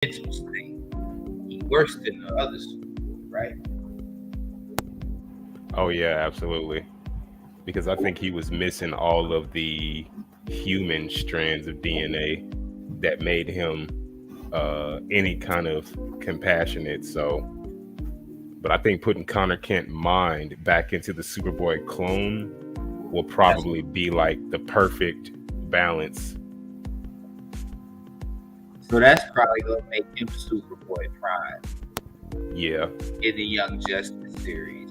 mental state. He worse than the others, right? Oh yeah, absolutely. Because I think he was missing all of the human strands of DNA that made him any kind of compassionate. So, but I think putting Connor Kent mind back into the Superboy clone will That's probably be like the perfect balance. so that's probably gonna make him Superboy Prime Yeah, in the Young Justice series,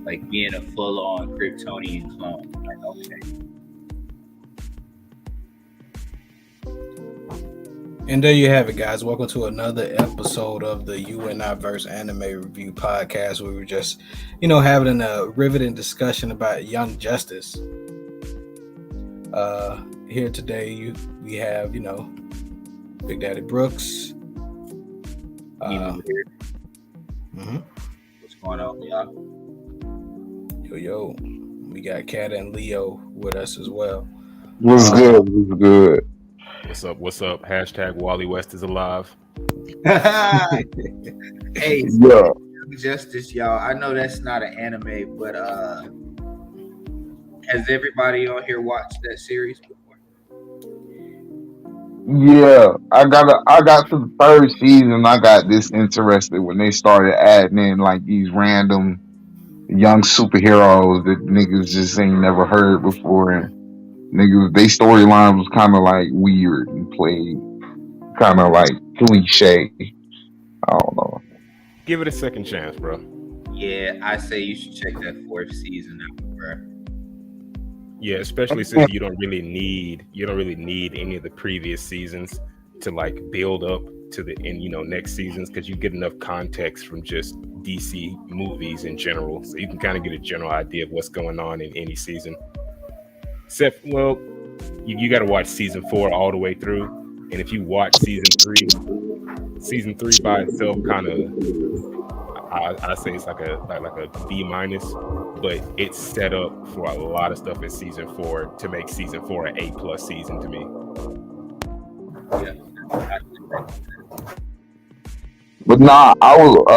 like being a full-on Kryptonian clone. Like, okay, And there you have it, guys. Welcome to another episode of the U.N.I verse anime review podcast. We were just, having a riveting discussion about Young Justice. Here today, we have, Big Daddy Brooks. even here, Mhm. what's going on, y'all? Yo. We got Kat and Leo with us as well. What's good? What's good? what's up? What's up? Hashtag Wally West is alive. Hey, Yeah, Young Justice, y'all. I know that's not an anime, but has everybody on here watched that series before? yeah. I got to the third season. I got disinterested when they started adding in like these random young superheroes that niggas just ain't never heard before, and niggas they storyline was kind of like weird and played kind of like cliche. I don't know. Give it a second chance, bro. Yeah, I say you should check that fourth season out, bro. Yeah, especially since you don't really need any of the previous seasons to like build up to the next seasons, because you get enough context from just DC movies in general, so you can kind of get a general idea of what's going on in any season. Except, well, you got to watch season 4 all the way through, and if you watch season three by itself, kind of, I say it's like a B minus, but it's set up for a lot of stuff in season 4 to make season 4 an A+ season to me. Yeah. But nah, what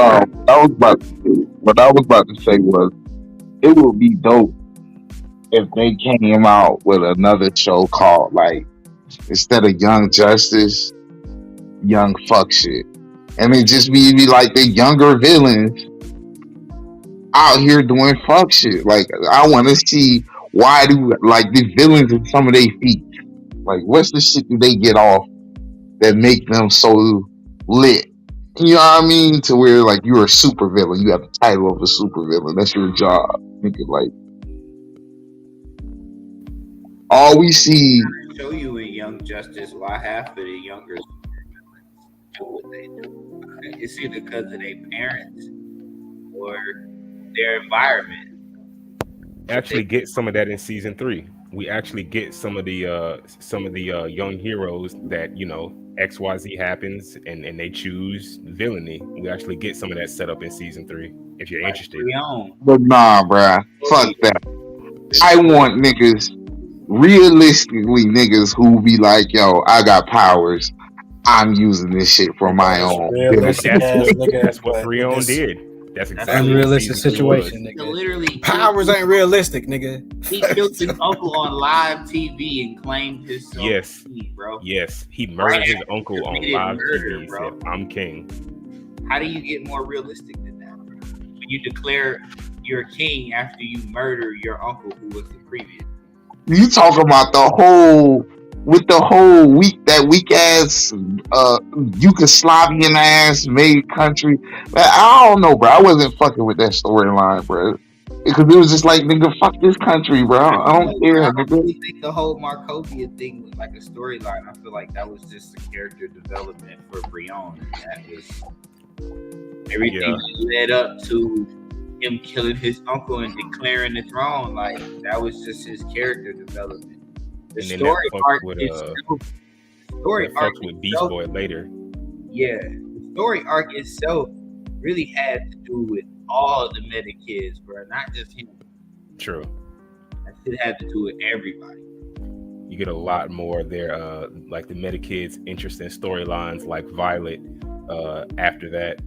I was about to say was it would be dope if they came out with another show called like instead of Young Justice, Young Fuck Shit. And it just be like the younger villains out here doing fuck shit. Like I want to see why do like the villains in some of their feet. Like what's the shit that they get off that make them so lit? You know what I mean? To where like you're a super villain, you have the title of a super villain. That's your job. Nigga, like all we see. Show you in Young Justice why half of the younger do what they do. It's either because of their parents or their environment. Actually get some of that in season 3. We actually get some of the young heroes that XYZ happens and they choose villainy. We actually get some of that set up in season 3 if you're interested. But nah, bruh. Fuck that. I want niggas, realistically niggas who be like, yo, I got powers. I'm using this shit for my own. Realistic ass nigga, That's what but Freon this did. That's exactly what unrealistic season 3 was. situation, nigga. Literally, Powers ain't realistic, nigga. he killed his uncle on live TV and claimed his son Yes. king, bro. Yes, he murdered his uncle on Committed live murder, TV. bro. Said, "I'm king." How do you get more realistic than that, bro? When you declare you're king after you murder your uncle who was the previous. You talking about the whole weak ass Yugoslavian ass made country. Man, I don't know, bro. I wasn't fucking with that storyline, bro. Because it was just like, nigga, fuck this country, bro. I don't care, I don't nigga. really think the whole Markovia thing was like a storyline. I feel like that was just a character development for Brion. That was everything that led up to him killing his uncle and declaring the throne. Like that was just his character development. The And then story that arc fucked with itself, Beast Boy later. yeah, the story arc itself really had to do with all the meta kids, bro, not just him. True. That shit had to do with everybody. You get a lot more there, like the Meta Kids interesting storylines like Violet after that.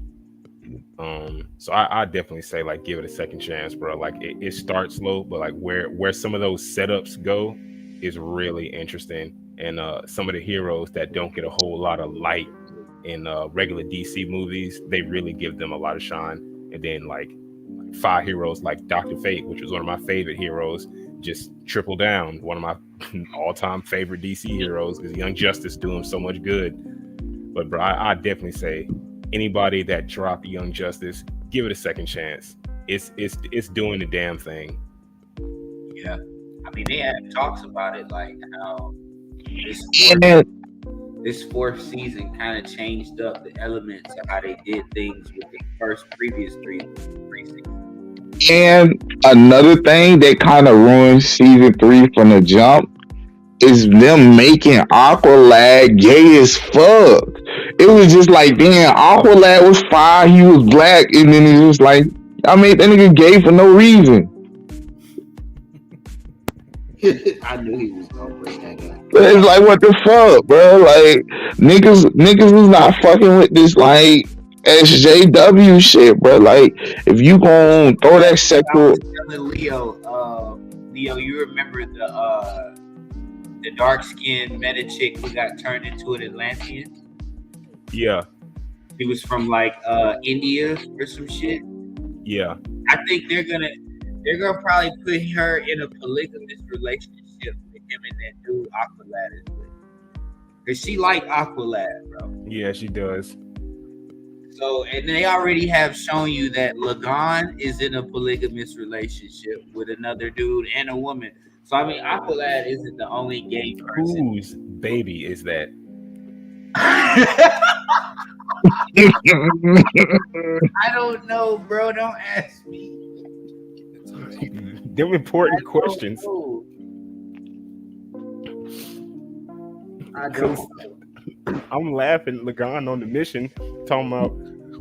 So I definitely say like give it a second chance, bro. Like it starts slow, but like where some of those setups go is really interesting. And some of the heroes that don't get a whole lot of light in regular DC movies, they really give them a lot of shine. And then like 5 heroes like Dr. Fate, which was one of my favorite heroes, just triple down. One of my all-time favorite DC heroes because Young Justice do him so much good. But bro, I definitely say anybody that dropped Young Justice, give it a second chance. It's doing the damn thing. Yeah, I mean they had talks about it like how this fourth season kind of changed up the elements of how they did things with the previous three seasons. And another thing that kind of ruined season 3 from the jump is them making Aqualad gay as fuck. It was just like, damn, Aqualad was fine, he was black, and then it was like, I made that nigga gay for no reason. I knew he was gonna bring that up. It's like, what the fuck, bro? Like, niggas was not fucking with this, like, SJW shit, bro. Like, if you gon' throw that sexual... I was telling Leo, you remember the dark-skinned meta chick who got turned into an Atlantean? Yeah. He was from, like, India or some shit? Yeah. I think they're gonna probably put her in a polygamous relationship with him and that dude Aqualad is with. Cause she like Aqualad, bro. Yeah, she does. So, and they already have shown you that Lagan is in a polygamous relationship with another dude and a woman. So, I mean, Aqualad isn't the only gay person. Whose baby is that? I don't know, bro. Don't ask me. Them important questions. I don't know. I'm laughing, Lagan on the mission, talking about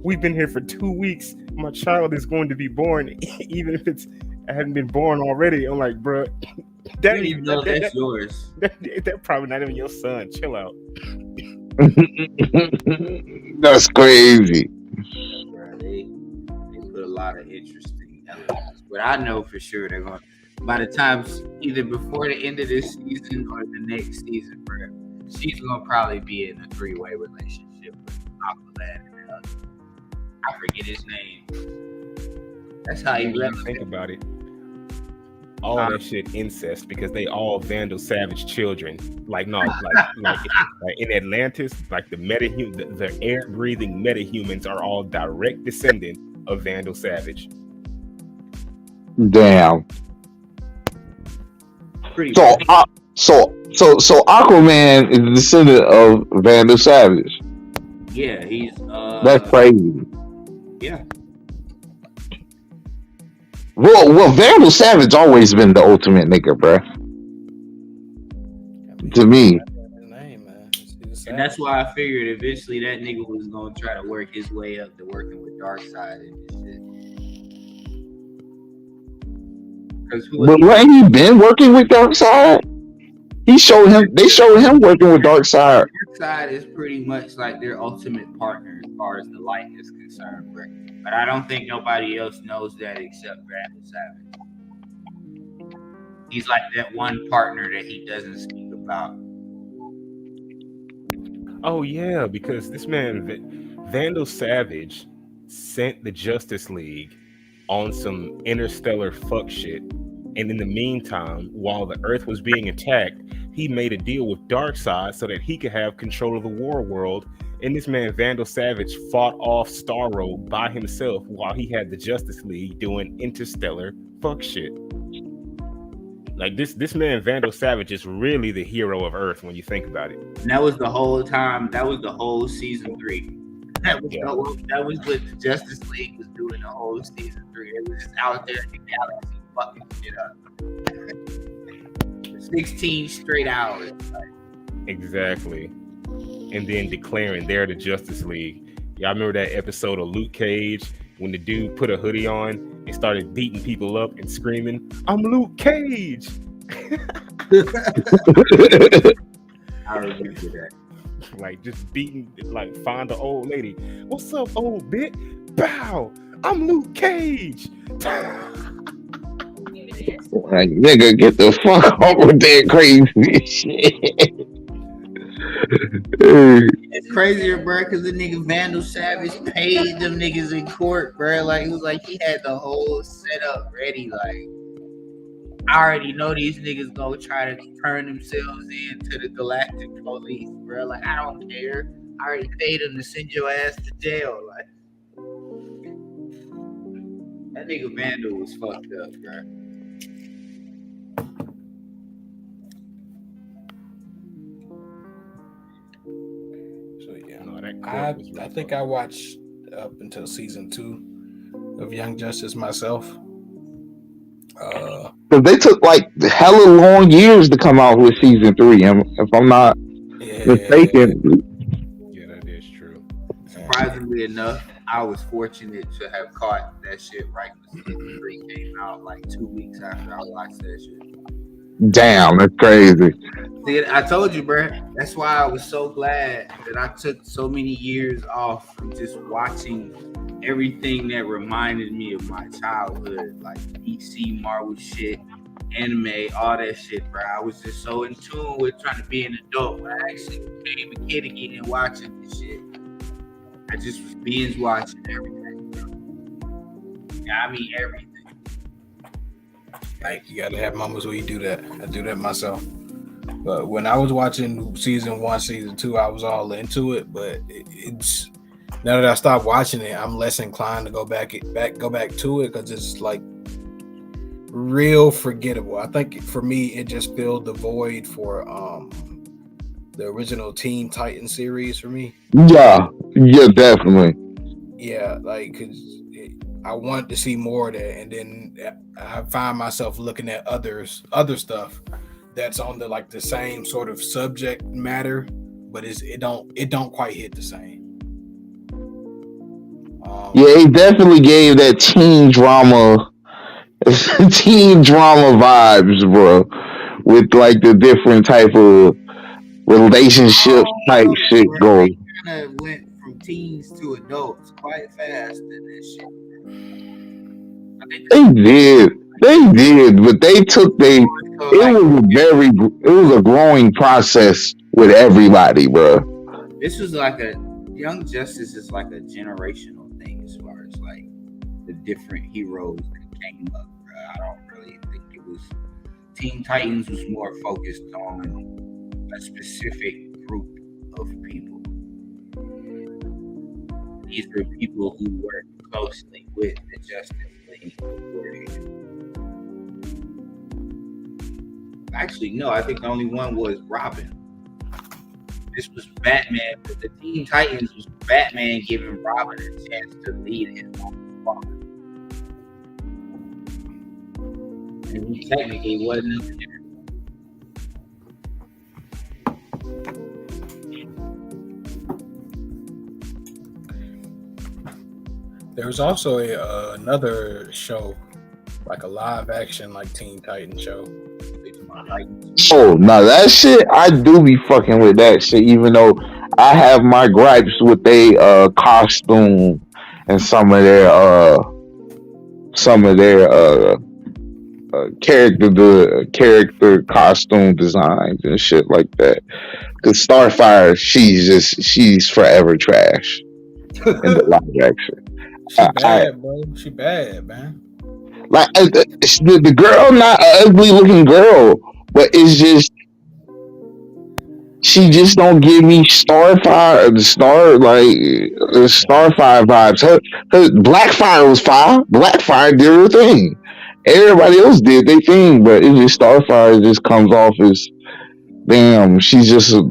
we've been here for 2 weeks. My child is going to be born, even if I hadn't been born already. I'm like, bro, that's yours. That probably not even your son. Chill out. That's crazy. Bro, they put a lot of interesting elements, but I know for sure they're going. By the time either before the end of this season or the next season, bro, she's gonna probably be in a 3-way relationship with Aqualad and I forget his name. That's how you think about it. All that shit incest because they all Vandal Savage children. Like no, like in Atlantis, like the air breathing metahumans are all direct descendants of Vandal Savage. Damn. So Aquaman is the descendant of Vandal Savage. Yeah, he's that's crazy. Yeah. Well, Vandal Savage always been the ultimate nigga, bro. To me. And that's why I figured eventually that nigga was gonna try to work his way up to working with Darkseid and shit. But ain't he been working with Darkseid? They showed him working with Darkseid. Darkseid is pretty much like their ultimate partner as far as the light is concerned, bro. But I don't think nobody else knows that except Vandal Savage. He's like that one partner that he doesn't speak about. Oh yeah, because this man Vandal Savage sent the Justice League on some interstellar fuck shit. And in the meantime, while the Earth was being attacked, he made a deal with Darkseid so that he could have control of the war world. And this man, Vandal Savage, fought off Starro by himself while he had the Justice League doing interstellar fuck shit. Like this man, Vandal Savage, is really the hero of Earth when you think about it. And that was the whole time. That was the whole season 3. That was what the Justice League was doing the whole season 3. It was just out there in the galaxy fucking shit up. 16 straight hours. Exactly. And then declaring they're the Justice League. Y'all remember that episode of Luke Cage when the dude put a hoodie on and started beating people up and screaming, "I'm Luke Cage." I remember that. Like just beating, like find the old lady. What's up, old bit? Bow. I'm Luke Cage. Like, nigga, get the fuck off with that crazy shit. It's crazier, bro, because the nigga Vandal Savage paid them niggas in court, bro. Like, it was like he had the whole setup ready. Like, I already know these niggas gonna try to turn themselves into the Galactic Police, bro. Like, I don't care. I already paid them to send your ass to jail. Like, that nigga Vandal was fucked up, bro. I think I watched up until season 2 of Young Justice myself. Because they took like hella long years to come out with season 3. If I'm not mistaken. Yeah, that is true. Surprisingly enough, I was fortunate to have caught that shit right when season 3 came out, like 2 weeks after I watched that shit. Damn, that's crazy. See, I told you, bro. That's why I was so glad that I took so many years off from just watching everything that reminded me of my childhood, like DC, Marvel shit, anime, all that shit, bro. I was just so in tune with trying to be an adult. When I actually became a kid again and watching this shit, I just was binge watching everything, bro. Yeah, I mean everything. Like, you gotta have moments where you do that. I do that myself. But when I was watching season 1, season 2, I was all into it. But it's now that I stopped watching it, I'm less inclined to go back to it because it's like real forgettable. I think for me, it just filled the void for the original Teen Titan series for me. Yeah, definitely. Yeah, like because I wanted to see more of that, and then I find myself looking at other stuff that's on the same sort of subject matter, but it don't quite hit the same. Yeah, it definitely gave that teen drama vibes, bro, with like the different type of relationship type shit going. They kind of went from teens to adults quite fast in this shit. They did, but they took it was a growing process with everybody, bro. This was like Young Justice is like a generational thing as far as like the different heroes that came up, bro. I don't really think it was. Teen Titans was more focused on a specific group of people. These were people who worked closely with the Justice League. Actually, no, I think the only one was Robin. This was Batman, but the Teen Titans was Batman giving Robin a chance to lead his own father. And he technically wasn't a leader. There was also another show, like a live action, like Teen Titan show. Oh, now that shit, I do be fucking with that shit, even though I have my gripes with their costume and some of their character costume designs and shit like that. Cause Starfire, she's forever trash in the live action. She bad, bro. She bad, man. Like the girl, not an ugly looking girl, but it's just she just don't give me Starfire vibes. Her Blackfire was fire. Blackfire did her thing. Everybody else did their thing, but it just Starfire just comes off as damn. She's just a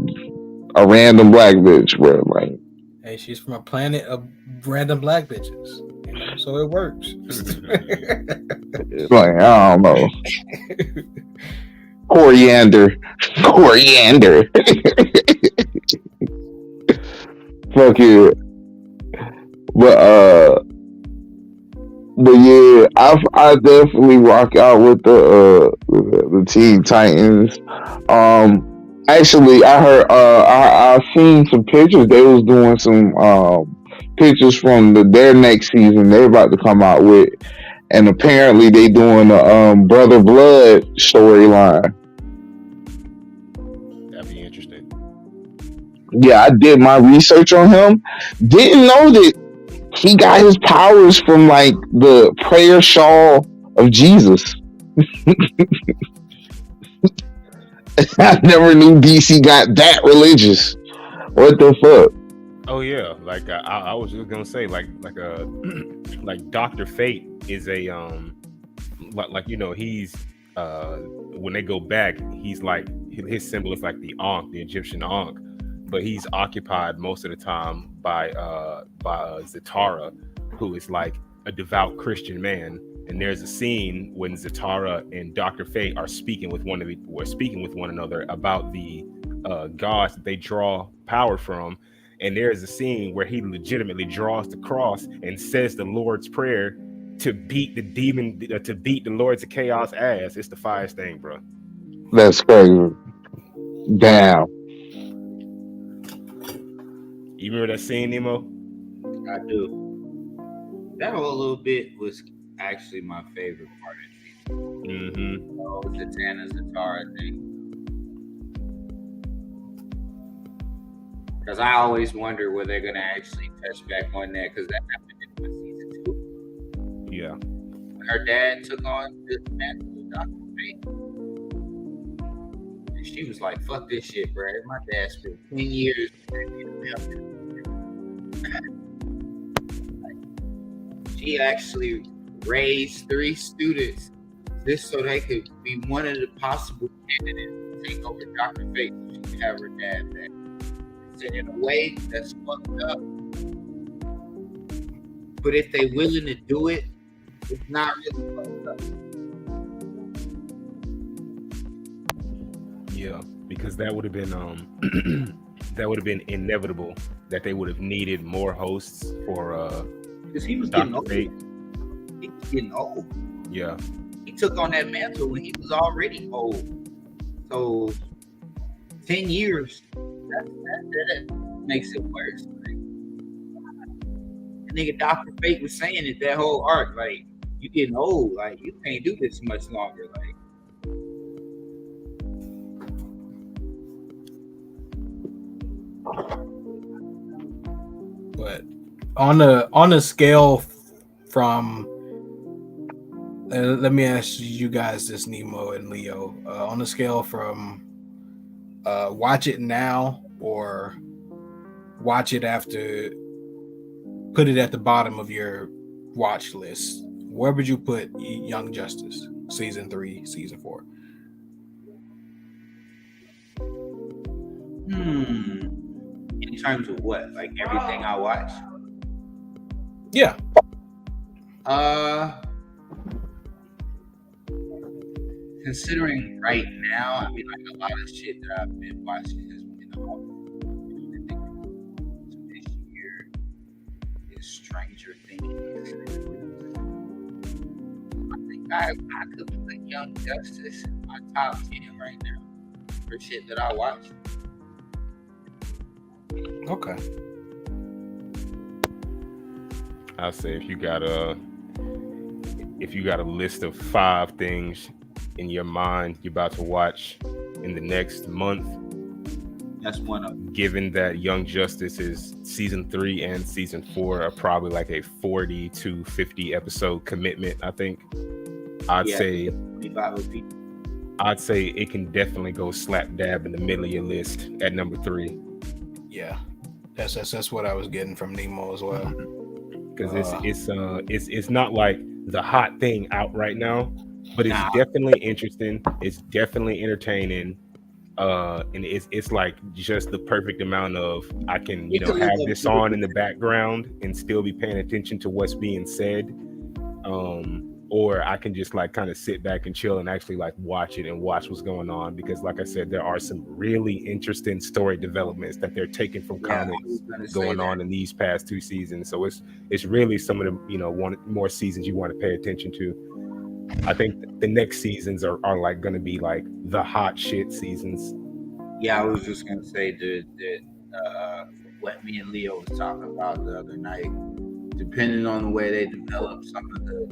random black bitch, bro. Like, hey, she's from a planet of random black bitches, you know, so it works. Like, I don't know. Coriander. Fuck it. But But yeah, I definitely rock out with the Teen Titans. Um, actually, I heard I seen some pictures. They was doing some pictures from their next season. They're about to come out with, and apparently they doing a Brother Blood storyline. That'd be interesting. Yeah, I did my research on him. Didn't know that he got his powers from like the prayer shawl of Jesus. I never knew DC got that religious. What the fuck? Oh yeah, like I was just gonna say, like like Doctor Fate is a like you know he's when they go back, he's like his symbol is like the Ankh, the Egyptian Ankh, but he's occupied most of the time by Zatara, who is like a devout Christian man. And there's a scene when Zatara and Dr. Fate are speaking with one another about the gods that they draw power from. And there's a scene where he legitimately draws the cross and says the Lord's Prayer to beat the demon, to beat the Lords of Chaos ass. It's the fireest thing, bro. That's crazy. Damn. You remember that scene, Nemo? I do. That whole little bit was actually my favorite part of the season. Oh, the Tana Zatara thing. Because I always wonder where they're gonna actually touch back on that, because that happened in season 2. Yeah. When her dad took on this mantle of Dr. Fate, and she was like, "Fuck this shit, bro. My dad spent 10 years." She actually raised 3 students just so they could be one of the possible candidates to take over Dr. Fate. She could have her dad back. So in a way, that's fucked up. But if they willing to do it, it's not really fucked up. Yeah, because that would have been that would have been inevitable, that they would have needed more hosts for because he was Dr. getting old. Fate. He was getting old. Yeah. He took on that mantle when he was already old. So 10 years, that makes it worse. Like, nigga Dr. Fate was saying it that whole arc, like, you getting old, like you can't do this much longer. Like, but on a scale from let me ask you guys this, Nemo and Leo, on a scale from watch it now or watch it after, put it at the bottom of your watch list, where would you put Young Justice season 3, season 4? In terms of what? Like everything I watch? Yeah. Considering right now, I mean, like a lot of shit that I've been watching has been this year is Stranger Things. I think I could put Young Justice in my top 10 right now for shit that I watch. Okay. I'll say if you got a list of 5 things in your mind you're about to watch in the next month, that's one of them. Given that Young Justice is season 3 and season 4 are probably like a 40 to 50 episode commitment, I think I'd say 25 would be. I'd say it can definitely go slap dab in the middle of your list at number 3. Yeah, that's what I was getting from Nemo as well. Because it's not like the hot thing out right now, but it's definitely interesting. It's definitely entertaining, and it's like just the perfect amount of I can have this on in the background and still be paying attention to what's being said. or I can just like kind of sit back and chill and actually like watch it and watch what's going on, because like I said, there are some really interesting story developments that they're taking from comics going on in these past 2 seasons. So it's really some of the, you know, more seasons you want to pay attention to. I think the next seasons are like going to be like the hot shit seasons. Yeah, I was just gonna say what me and Leo was talking about the other night. Depending on the way they develop some of the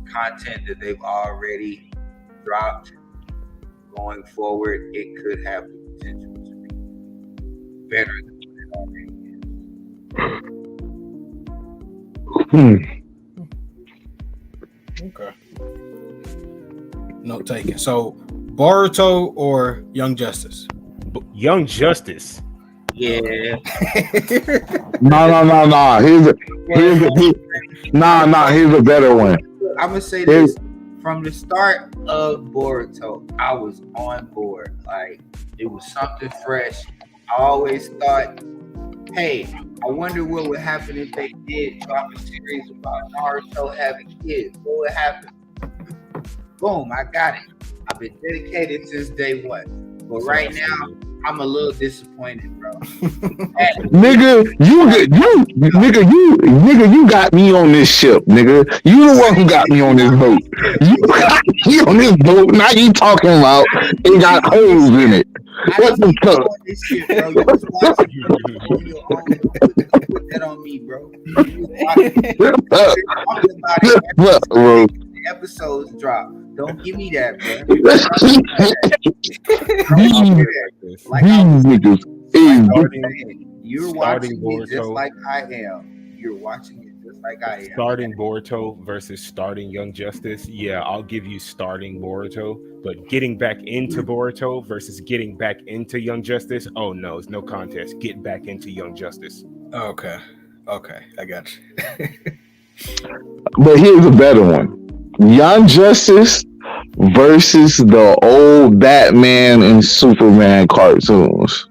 content that they've already dropped going forward, it could have the potential to be better than what it already is. Okay. Note taken. So Boruto or Young Justice? Young Justice. Yeah. No. Here's a better one. I'm gonna say this. From the start of Boruto, I was on board. Like, it was something fresh. I always thought, hey, I wonder what would happen if they did drop a series about Naruto having kids. What would happen? Boom, I got it. I've been dedicated since day one. But right now, I'm a little disappointed, bro. Nigga, you got me on this ship, nigga. You the one who got me on this boat. You got me on this boat. Now you talking about it got holes in it. What the fuck? This shit, bro. You was watching put that on me, bro. You was watching Bro. The episodes drop. Don't give me that, bro. You're watching it just like I am. You're watching it just like I am. Starting Boruto versus starting Young Justice. Yeah, I'll give you starting Boruto. But getting back into Boruto versus getting back into Young Justice, oh no, it's no contest. Get back into Young Justice. Okay, I got you. But here's a better one. Young Justice versus the old Batman and Superman cartoons.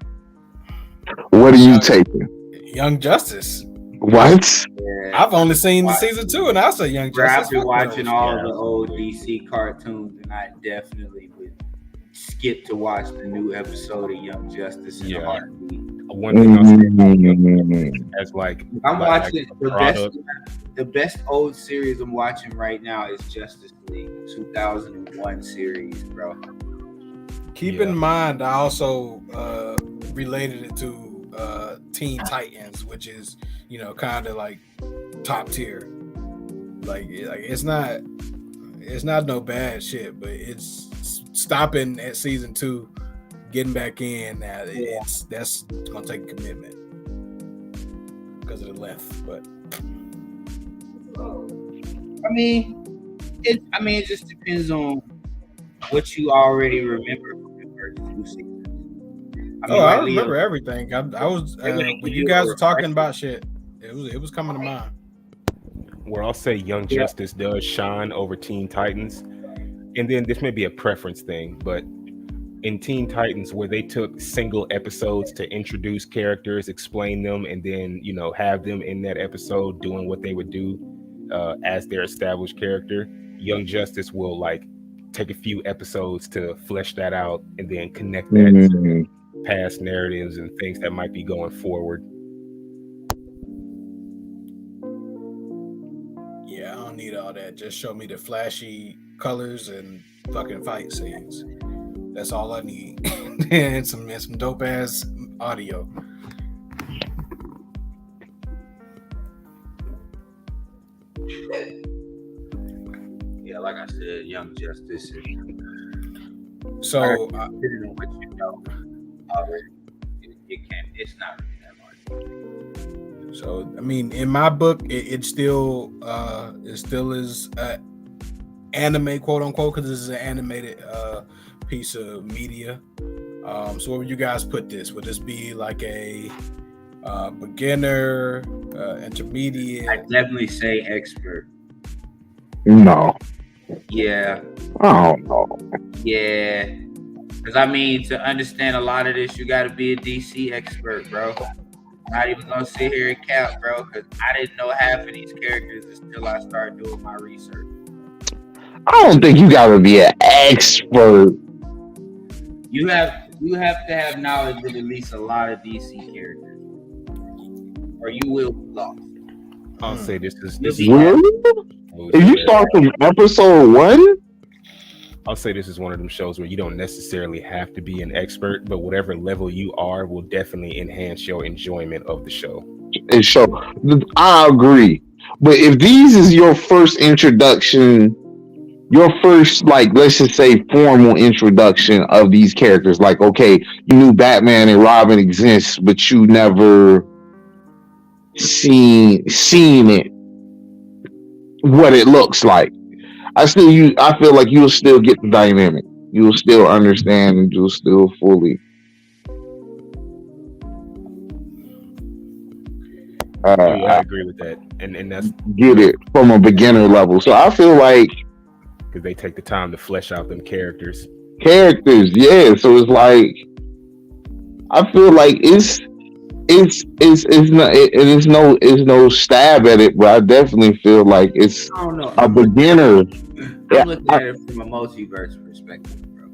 What are you taking? Young Justice. What? Yeah. I've only seen the season 2, and I say Young Justice. I've been watching all the old DC cartoons, and I definitely would skip to watch the new episode of Young Justice in a heartbeat. One thing I'll say as like I'm watching the best old series I'm watching right now is Justice League 2001 series, bro. Keep in mind, I also related it to Teen Titans, which is, you know, kind of like top tier. Like it's not no bad shit, but it's stopping at season 2, getting back in. Now that's gonna take a commitment because of the length. But I mean, it just depends on what you already remember from the first 2 seasons. I remember everything. I was when you guys were talking about shit, it was coming to mind. Where I'll say Young Justice does shine over Teen Titans, and then this may be a preference thing, but in Teen Titans, where they took single episodes to introduce characters, explain them, and then, you know, have them in that episode doing what they would do as their established character, Young Justice will like take a few episodes to flesh that out and then connect that to past narratives and things that might be going forward. Yeah, I don't need all that. Just show me the flashy colors and fucking fight scenes. That's all I need. and some dope ass audio. Yeah, like I said, Young Justice. So depending on what you know already, it's not really that hard. So I mean, in my book, it still is anime, quote unquote, because this is an animated piece of media. So where would you guys put this? Would this be like a beginner, intermediate? I definitely say expert. No. Yeah. I don't know. Yeah. Because I mean, to understand a lot of this, you got to be a DC expert, bro. not even gonna sit here and count, bro, because I didn't know half of these characters until I started doing my research. I don't think you gotta be an expert. You have to have knowledge of at least a lot of DC characters, or you will be lost. I'll say this is Really? If you start from episode 1, I'll say this is one of them shows where you don't necessarily have to be an expert, but whatever level you are will definitely enhance your enjoyment of the show. it show. I agree, but if these is your first introduction, your first, like, let's just say formal introduction of these characters, like, okay, you knew Batman and Robin exists, but you never seen it, what it looks like. I feel like you'll still get the dynamic. You'll still understand, and you'll still fully I agree with that, and that's get it from a beginner level. So I feel like because they take the time to flesh out them characters. Yeah. So it's like, I feel like it's no stab at it, but I definitely feel like it's I don't know. a beginner. I'm looking at it from a multiverse perspective, bro.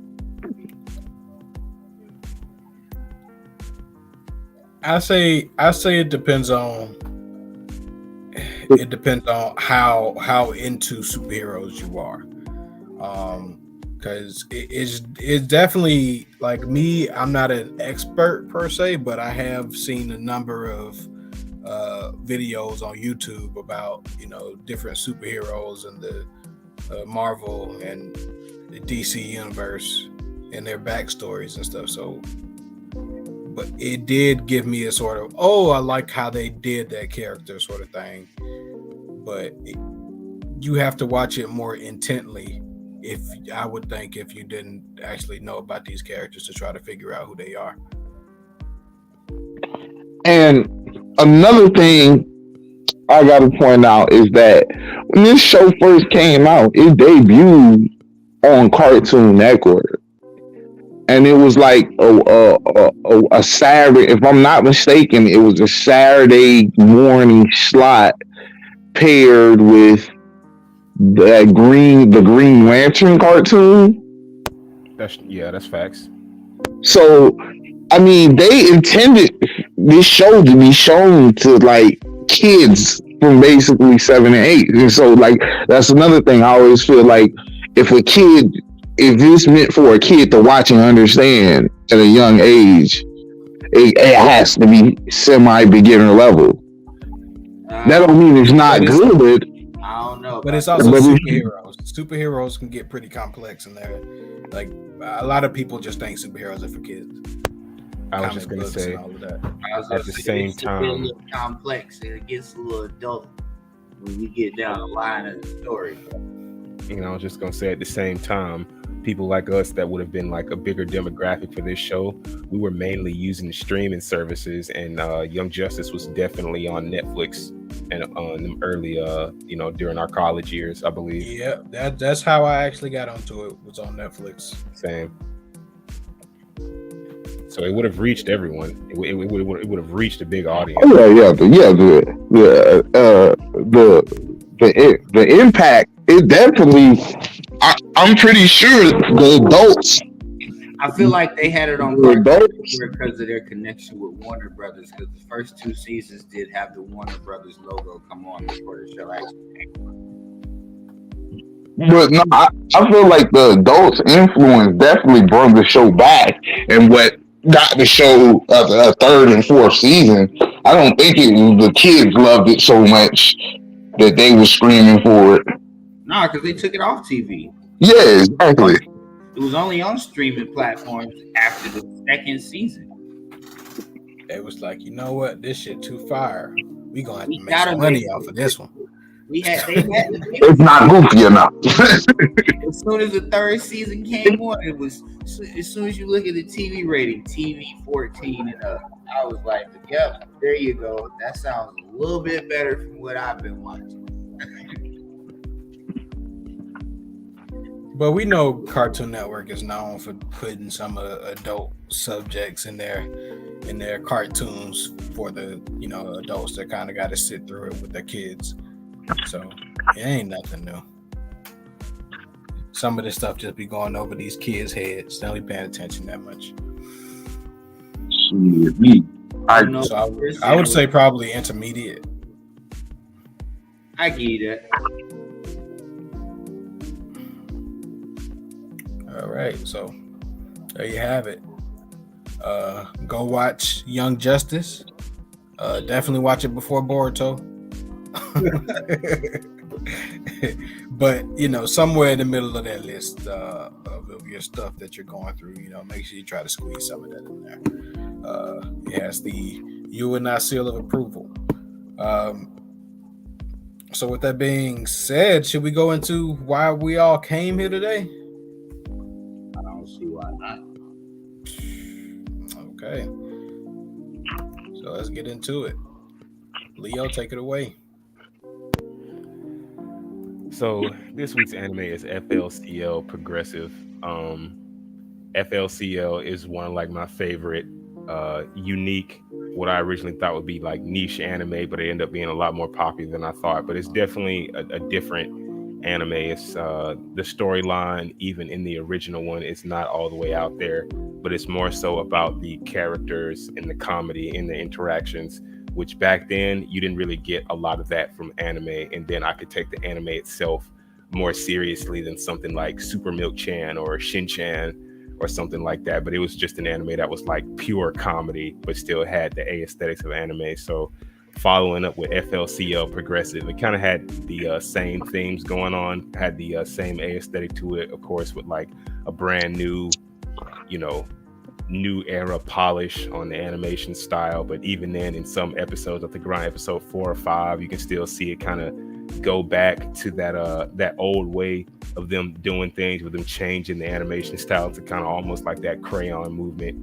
I say it depends on how into superheroes you are. Because it's definitely, like me, I'm not an expert per se, but I have seen a number of videos on YouTube about, different superheroes and the Marvel and the DC universe and their backstories and stuff. So, but it did give me a sort of, I like how they did that character sort of thing. But you have to watch it more intently, if you didn't actually know about these characters, to try to figure out who they are. And another thing I gotta point out is that when this show first came out, it debuted on Cartoon Network, and it was like a Saturday, if I'm not mistaken, it was a Saturday morning slot paired with the Green Lantern cartoon. That's facts. So, I mean, they intended this show to be shown to, like, kids from basically 7 and 8. And so, like, that's another thing. I always feel like if it's meant for a kid to watch and understand at a young age, it has to be semi-beginner level. That don't mean it's not good. I don't know. But it's also superheroes. Superheroes can get pretty complex in there. Like, a lot of people just think superheroes are for kids. I was just going to say, at the same time, it's complex, and it gets a little adult when we get down the line of the story. I was just going to say, at the same time, people like us that would have been like a bigger demographic for this show, we were mainly using streaming services, and Young Justice was definitely on Netflix and on them early, during our college years, I believe. Yeah, that's how I actually got onto it, was on Netflix. Same. So it would have reached everyone. It would have reached a big audience. The impact, it definitely. I'm pretty sure the adults. I feel like they had it on because of their connection with Warner Brothers, because the first 2 seasons did have the Warner Brothers logo come on before the show actually came. But no, I feel like the adults' influence definitely brought the show back, and what got the show a 3rd and 4th season. I don't think it was the kids loved it so much that they were screaming for it. Nah, because they took it off TV. Yeah, exactly. It was only on streaming platforms after the 2nd season. It was like, you know what? This shit too fire. We gonna have to make some money off of this one. It's not goofy enough. As soon as the 3rd season came on, it was as soon as you look at the TV rating, TV 14 and up, I was like, yep, there you go. That sounds a little bit better from what I've been watching. But we know Cartoon Network is known for putting some adult subjects in their cartoons for the adults that kind of got to sit through it with their kids. So it ain't nothing new. Some of this stuff just be going over these kids' heads. They don't be paying attention that much. Shit, me. I would say probably intermediate. I get it. All right, so there you have it. Go watch Young Justice. Definitely watch it before Boruto. But somewhere in the middle of that list of your stuff that you're going through, make sure you try to squeeze some of that in there. It has the U.N.I seal of approval. So with that being said, should we go into why we all came here today? I don't see why not. Okay. So let's get into it. Leo, take it away. So this week's anime is FLCL Progressive. FLCL is one of like my favorite unique, what I originally thought would be like niche anime, but it ended up being a lot more popular than I thought. But it's definitely a different anime. It's the storyline, even in the original one, it's not all the way out there, but it's more so about the characters and the comedy and the interactions, which back then you didn't really get a lot of that from anime. And then I could take the anime itself more seriously than something like Super Milk Chan or Shin Chan or something like that. But it was just an anime that was like pure comedy, but still had the aesthetics of anime. So following up with FLCL Progressive, it kind of had the same themes going on, had the same aesthetic to it, of course, with like a brand new, new era polish on the animation style. But even then, in some episodes, I think around episode 4 or 5, you can still see it kind of go back to that old way of them doing things, with them changing the animation style to kind of almost like that crayon movement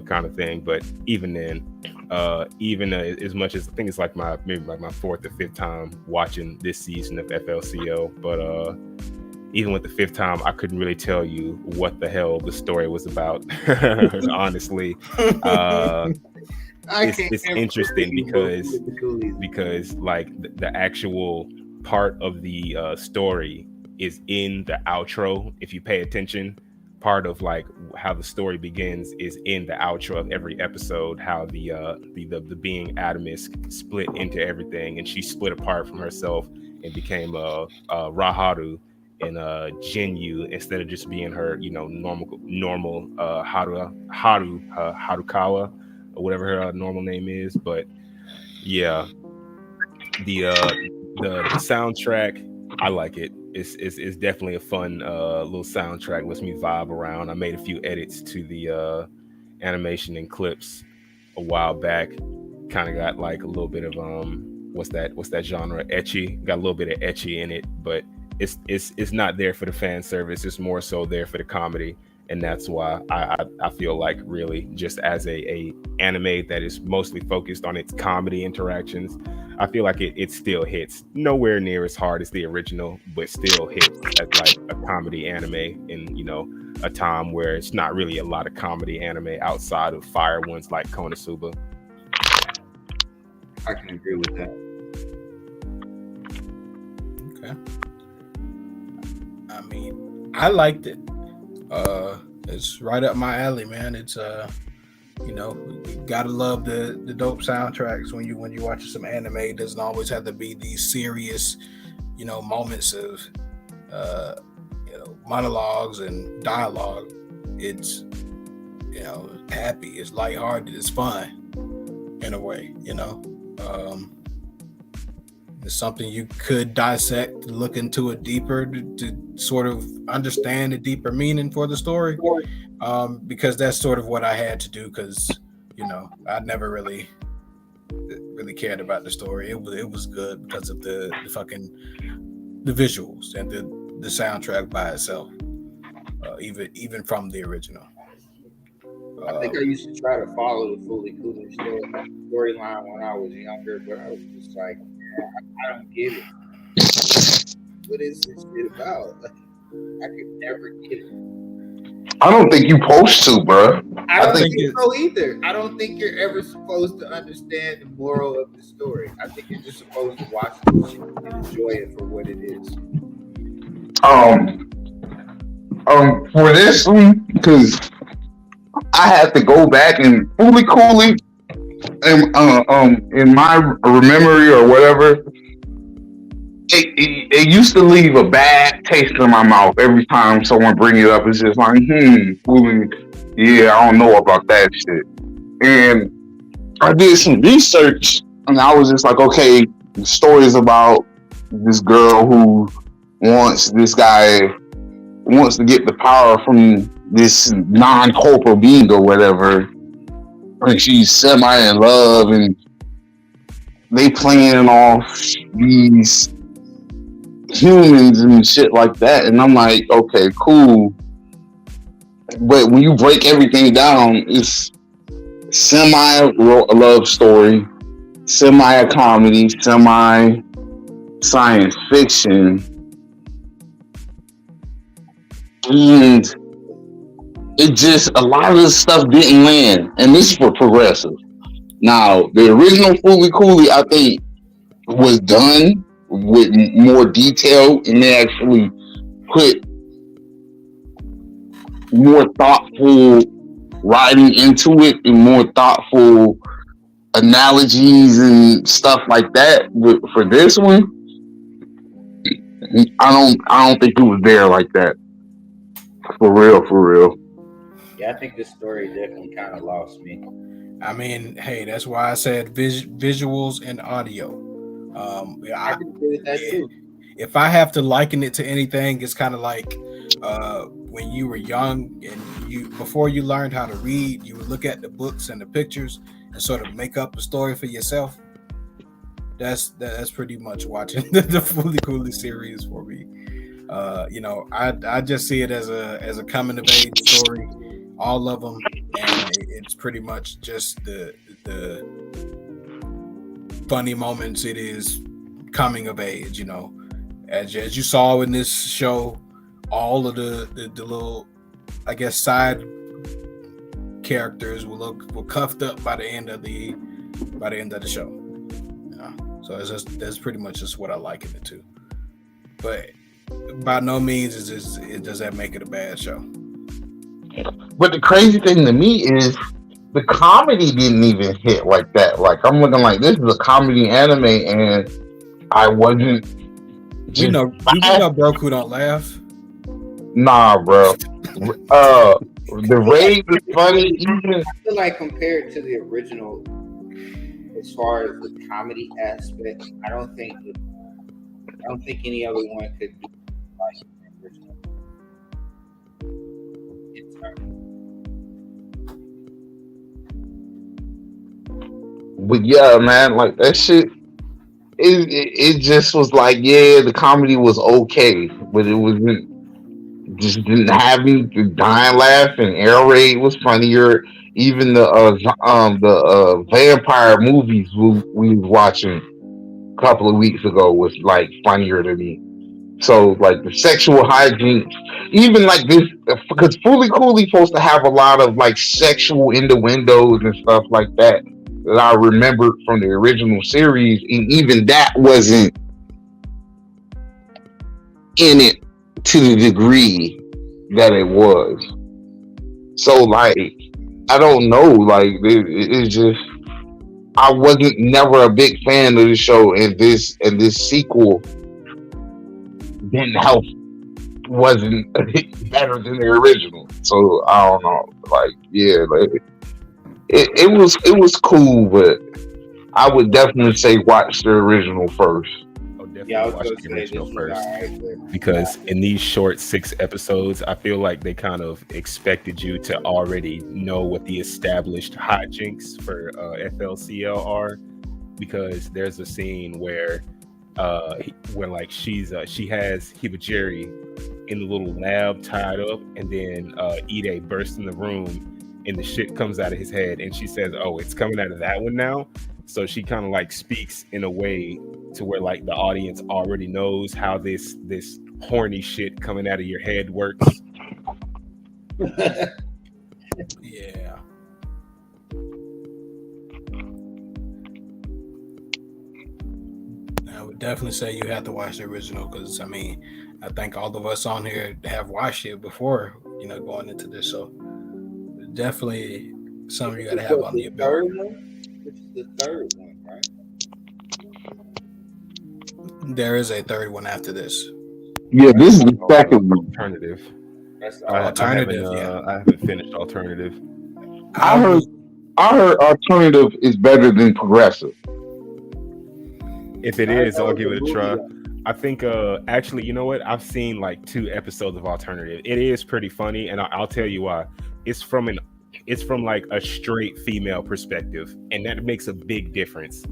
kind of thing. But even then, as much as I think it's like maybe my 4th or 5th time watching this season of FLCL, but even with the 5th time, I couldn't really tell you what the hell the story was about. Honestly, it's interesting because like the actual part of the story is in the outro. If you pay attention, part of like how the story begins is in the outro of every episode. How the being Atomisk split into everything, and she split apart from herself and became Raharu and Jinyu instead of just being her normal Harukawa or whatever her normal name is. But yeah, the soundtrack, I like it. It's definitely a fun little soundtrack. Lets me vibe around. I made a few edits to the animation and clips a while back. Kind of got like a little bit of what's that genre, ecchi. Got a little bit of ecchi in it, but it's not there for the fan service. It's more so there for the comedy. And that's why I feel like really just as a anime that is mostly focused on its comedy interactions, I feel like it still hits nowhere near as hard as the original, but still hits as like a comedy anime in a time where it's not really a lot of comedy anime outside of fire ones like Konosuba. I can agree with that. Okay. I mean, I liked it. It's right up my alley, man. It's you gotta love the dope soundtracks when you watch some anime. It doesn't always have to be these serious, moments of monologues and dialogue. It's happy, it's lighthearted, it's fun in a way, It's something you could dissect, look into it deeper to sort of understand the deeper meaning for the story. Because that's sort of what I had to do, because I never really cared about the story. It was good because of the visuals and the soundtrack by itself, even from the original. I think I used to try to follow the Fully Coolidge storyline when I was younger, but I was just like, I don't get it. What is this shit about? I could never get it. I don't think you supposed to, bro. I don't think it's so either. I don't think you're ever supposed to understand the moral of the story. I think you're just supposed to watch this shit and enjoy it for what it is. Um, for this one, because I had to go back and fully coolly, in my memory or whatever, it used to leave a bad taste in my mouth every time someone bring it up. It's just like, fully, yeah, I don't know about that shit. And I did some research, and I was just like, okay, the story is about this girl who this guy wants to get the power from this non-corporal being or whatever, and she's semi in love, and they playing off these humans and shit like that, and I'm like, okay, cool. But when you break everything down, it's semi love story, semi comedy, semi science fiction, and it just a lot of this stuff didn't land. And this is for progressive. Now, the original Fooly Cooley, I think, was done with more detail, and they actually put more thoughtful writing into it and more thoughtful analogies and stuff like that. But for this one, I don't think it was there like that. For real. Yeah, I think this story definitely kind of lost me. I mean, hey, that's why I said visuals and audio. I can agree with that too. If I have to liken it to anything, it's kind of like when you were young and before you learned how to read, you would look at the books and the pictures and sort of make up a story for yourself. That's pretty much watching the Fooly Cooley series for me. I just see it as a coming of age story, all of them, and it's pretty much just the funny moments. It is coming of age, as you saw in this show, all of the little, I guess, side characters were cuffed up by the end of the show. So that's pretty much just what I liken it to. But by no means does that make it a bad show. But the crazy thing to me is the comedy didn't even hit like that. Like, I'm looking like, this is a comedy anime, and I wasn't. You know Broku don't laugh. Nah, bro. The raid is funny. I feel like compared to the original, as far as the comedy aspect, I don't think any other one could do like the original. But yeah, man, like that shit. It just was like, yeah, the comedy was okay, but it wasn't. Just didn't have me dying laugh, and air raid was funnier. Even the vampire movies we was watching a couple of weeks ago was like funnier to me. So like the sexual hijinks, even like this, because Fooly Cooley supposed to have a lot of like sexual innuendos and stuff like that I remembered from the original series, and even that wasn't in it to the degree that it was. So like, I don't know, like it's just, I wasn't never a big fan of the show, and this sequel didn't help, wasn't better than the original. So I don't know, like, yeah, like it was cool, but I would definitely say watch the original first. Yeah, I was watch the original first, because in these short 6 episodes, I feel like they kind of expected you to already know what the established hijinks for FLCL are, because there's a scene where like she has Hibajiri in the little lab tied up, and then Ide bursts in the room and the shit comes out of his head, and she says, "Oh, it's coming out of that one now." So she kind of like speaks in a way to where like the audience already knows how this horny shit coming out of your head works. Yeah. I would definitely say you have to watch the original because I mean, I think all of us on here have watched it before, going into this. So definitely something you got to have on your belt. Which is the third one, right? There is a third one after this. Yeah, this is the second one. Alternative. That's the Alternative, I haven't finished Alternative. I heard Alternative is better than Progressive. If it is, I'll give it a try. I think actually, you know what? I've seen like 2 episodes of Alternative. It is pretty funny, and I'll tell you why. It's from like a straight female perspective, and that makes a big difference.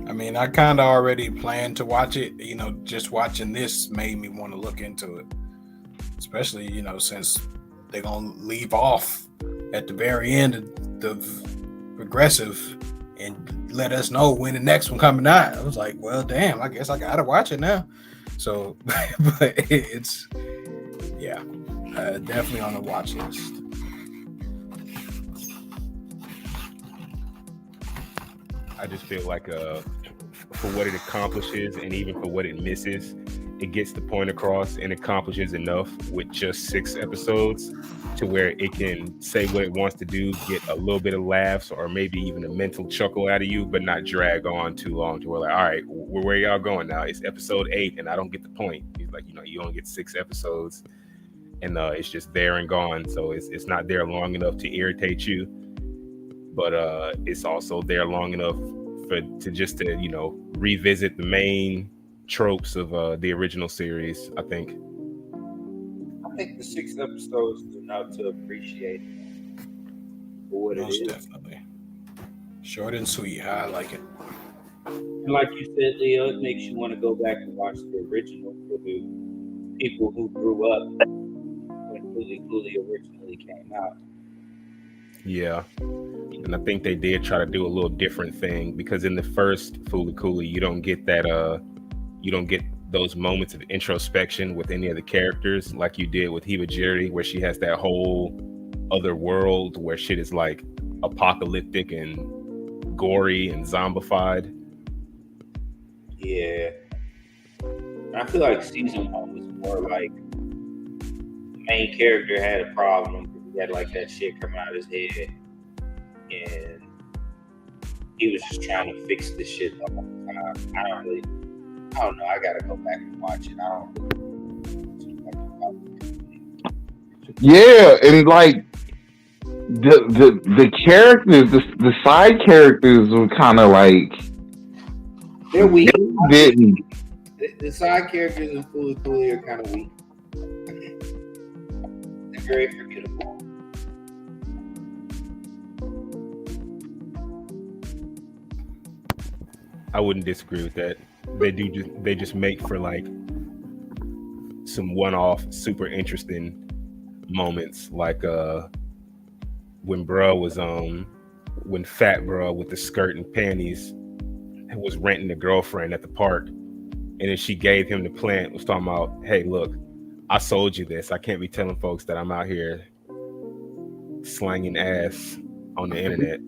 I mean, I kind of already planned to watch it. Just watching this made me want to look into it, especially since they're gonna leave off at the very end of the Progressive and let us know when the next one coming out. I was like, well, damn, I guess I gotta watch it now. So, but it's definitely on the watch list. I just feel like for what it accomplishes and even for what it misses, it gets the point across and accomplishes enough with just 6 episodes to where it can say what it wants to do, get a little bit of laughs or maybe even a mental chuckle out of you, but not drag on too long to where like, all right, where y'all going now? It's episode 8 and I don't get the point. He's like, you only get 6 episodes and it's just there and gone. So it's not there long enough to irritate you, but it's also there long enough to revisit the main tropes of the original series. I think the 6 episodes is enough to appreciate it for what it is. Definitely short and sweet. I like it. And like you said, Leo, it makes you want to go back and watch the original for the people who grew up when Fooly originally came out. Yeah. And I think they did try to do a little different thing because in the first Fooly you don't get that you don't get those moments of introspection with any of the characters like you did with Hibajiri, where she has that whole other world where shit is like apocalyptic and gory and zombified. Yeah. I feel like season 1 was more like the main character had a problem because he had like that shit coming out of his head. And he was just trying to fix this shit the whole time. I don't know. I gotta go back and watch it. I don't Yeah, and like the characters, the side characters were kind of like they're weak. Didn't. The side characters in Fooly are kind of weak. They're very forgettable. I wouldn't disagree with that. They just make for like some one-off super interesting moments, like when fat bruh with the skirt and panties was renting a girlfriend at the park, and then she gave him the plant, was talking about, hey, look, I sold you this. I can't be telling folks that I'm out here slanging ass on the internet.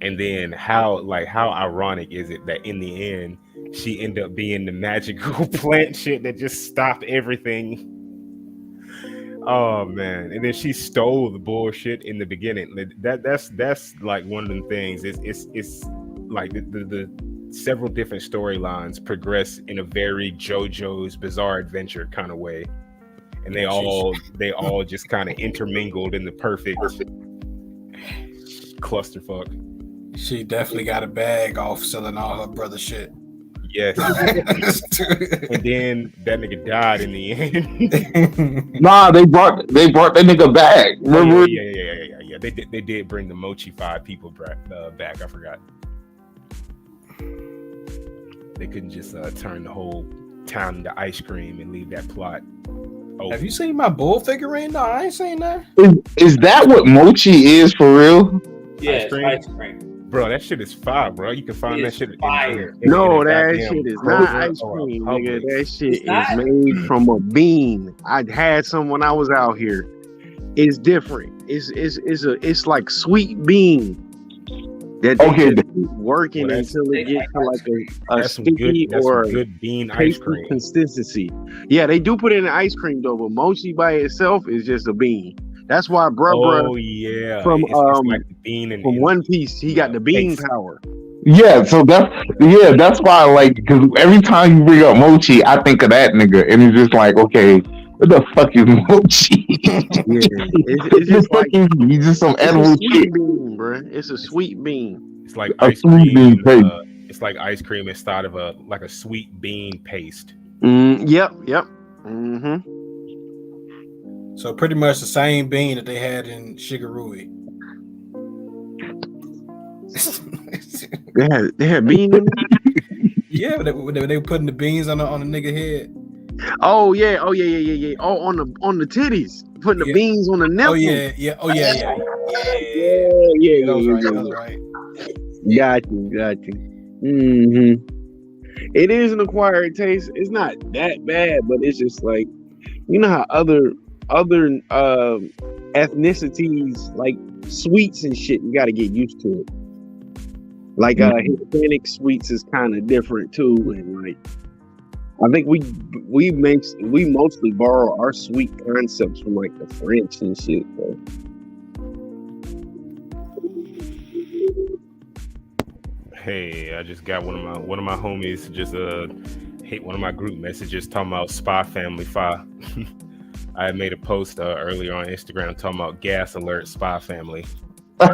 And then how ironic is it that in the end she ended up being the magical plant shit that just stopped everything. Oh man. And then she stole the bullshit in the beginning. That's like one of them things. It's like the several different storylines progress in a very JoJo's Bizarre Adventure kind of way. And they all just kind of intermingled in the perfect clusterfuck. She definitely got a bag off selling all her brother shit. Yes. And then that nigga died in the end. Nah, they brought that nigga back. Remember? Oh, yeah. They did bring the Mochi 5 people back. I forgot. They couldn't just turn the whole town into ice cream and leave that plot open. Have you seen my bull figurine? No, I ain't seen that. Is that what mochi is for real? Yeah, ice cream. Bro, that shit is fire, bro. You can find that shit fire. No, in a that goddamn shit is not Kroger ice or a cream, nigga. Publix. That shit It's is not? made from a bean. I had some when I was out here. It's different. It's like sweet bean that they Okay. just keep working Well, until it gets to like a That's some good. sticky That's or some good bean ice pasty cream. consistency. Yeah, they do put it in ice cream though, but mochi by itself is just a bean. That's why Oh yeah, from it's like the bean and from One Piece, he got the bean paste. power. Yeah, so that's why I like, because every time you bring up mochi, I think of that nigga, and it's just like, okay, what the fuck is mochi? Yeah, it's just like you just some it's a edible sweet shit. bean, bro. It's a sweet bean. It's like A ice sweet bean cream. paste. It's like ice cream inside of a sweet bean paste. Yep. Mm-hmm. So pretty much the same bean that they had in Shigarui. They had bean in it? Yeah, they were putting the beans on the nigga head. Oh yeah. Oh, on the titties, putting the beans on the nipple. Oh yeah. Yeah. That was right. Got you. Mm-hmm. It is an acquired taste. It's not that bad, but it's just like, you know how other ethnicities like sweets and shit, you got to get used to it. Like Hispanic sweets is kind of different too, and like I think we mostly borrow our sweet concepts from like the French and shit. So. Hey, I just got one of my homies just hit one of my group messages talking about Spy Family 5. I had made a post earlier on Instagram talking about gas alert Spy Family. Did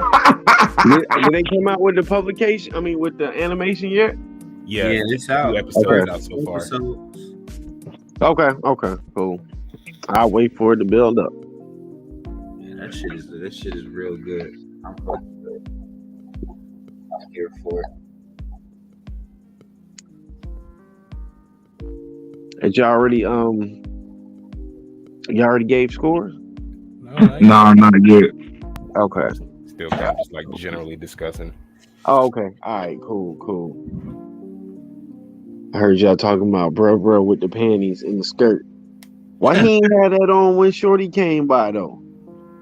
they come out with the publication? I mean, with the animation yet? Yeah, it's out. 2 episodes out so far. Okay, cool. I'll wait for it to build up. Yeah, that shit is real good. I'm here for it. And y'all already gave scores? No, not yet. Okay. Still kind of just like generally discussing. Oh, okay. All right. Cool. I heard y'all talking about bro with the panties and the skirt. Why he ain't had that on when Shorty came by though?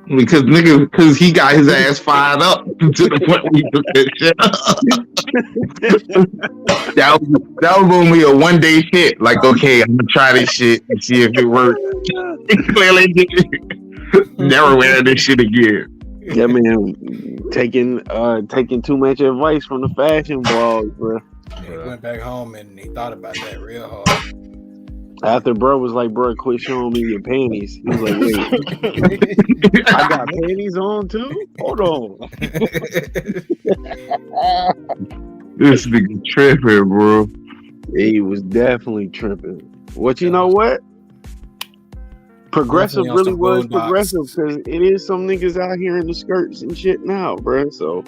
Because he got his ass fired up to the point where he took that shit up. that was only a 1 day shit. Like, okay, I'm gonna try this shit and see if it works. Clearly didn't. Never wear this shit again. Yeah, man, taking too much advice from the fashion blogs, bro. He went back home and he thought about that real hard. After bro was like, bro, quit showing me your panties. He was like, wait, I got panties on too? Hold on. This nigga tripping, bro. He was definitely tripping. You know what? Progressive really was progressive because it is some niggas out here in the skirts and shit now, bro. So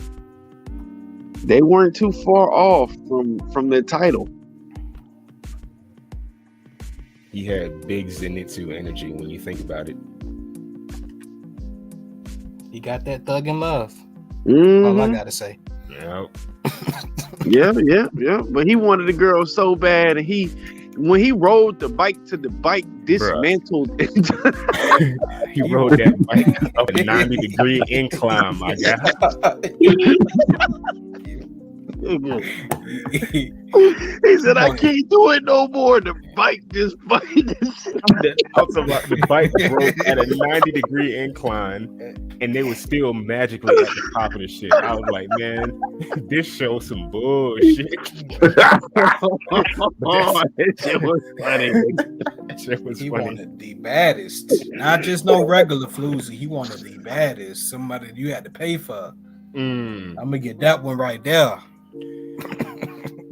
they weren't too far off from their title. He had big Zenitsu energy when you think about it. He got that thug in love. Mm-hmm. All I gotta say. Yeah. Yeah. But he wanted the girl so bad, and when he rode the bike to the bike dismantled. He rode that bike up a 90-degree incline, my guy. He said, I can't do it no more. The bike just The bike broke at a 90-degree incline, and they were still magically at the top of the shit. I was like, man, this shows some bullshit. That shit was funny. He wanted the baddest, not just no regular floozy. He wanted the baddest, somebody you had to pay for. I'm gonna get that one right there.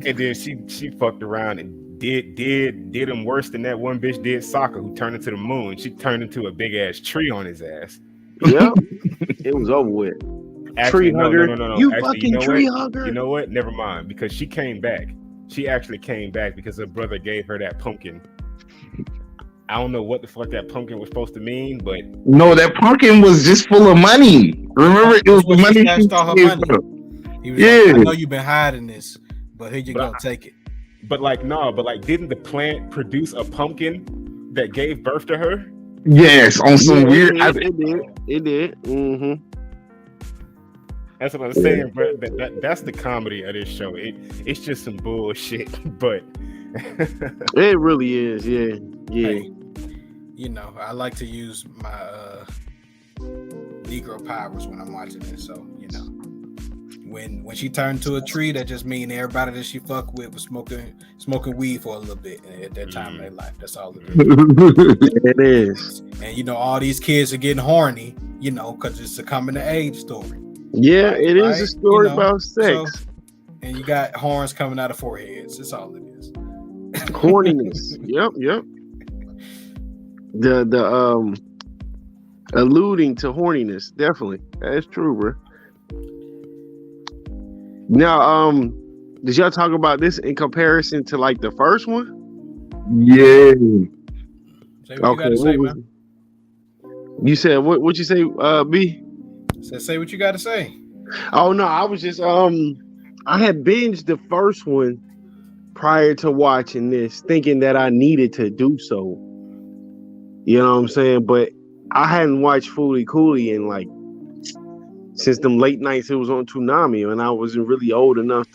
And then she fucked around and did him worse than that one bitch did Sokka, who turned into the moon. She turned into a big ass tree on his ass. Yep, it was over with. Actually, tree hugger. No. You Actually, fucking tree hugger. You know what? Never mind, because she came back. She actually came back because her brother gave her that pumpkin. I don't know what the fuck that pumpkin was supposed to mean, but no, that pumpkin was just full of money. Remember, it was the money. She stashed all her money. He was like, I know you've been hiding this, but here you go, take it. But like, no, but like, didn't the plant produce a pumpkin that gave birth to her? Yes, on some weird. It did. Mm-hmm. That's what I'm saying, bro. That's the comedy of this show. It's just some bullshit, but it really is. Yeah. Hey, you know, I like to use my Negro powers when I'm watching this. So, you know, when she turned to a tree, that just mean everybody that she fucked with was smoking weed for a little bit at that time in their life. That's all it is. It is. And you know, all these kids are getting horny, you know, because it's a coming of age story. Yeah, it is a story about sex. So, and you got horns coming out of foreheads. That's all it is. Horniness. Yep. The alluding to horniness, definitely. That's true, bro. Now, did y'all talk about this in comparison to like the first one? Yeah. Say what you gotta say, man. You said what you say, B? Say what you gotta say. Oh no, I was just I had binged the first one prior to watching this, thinking that I needed to do so. You know what I'm saying? But I hadn't watched Foolie Cooley in like since them late nights it was on Toonami, and I wasn't really old enough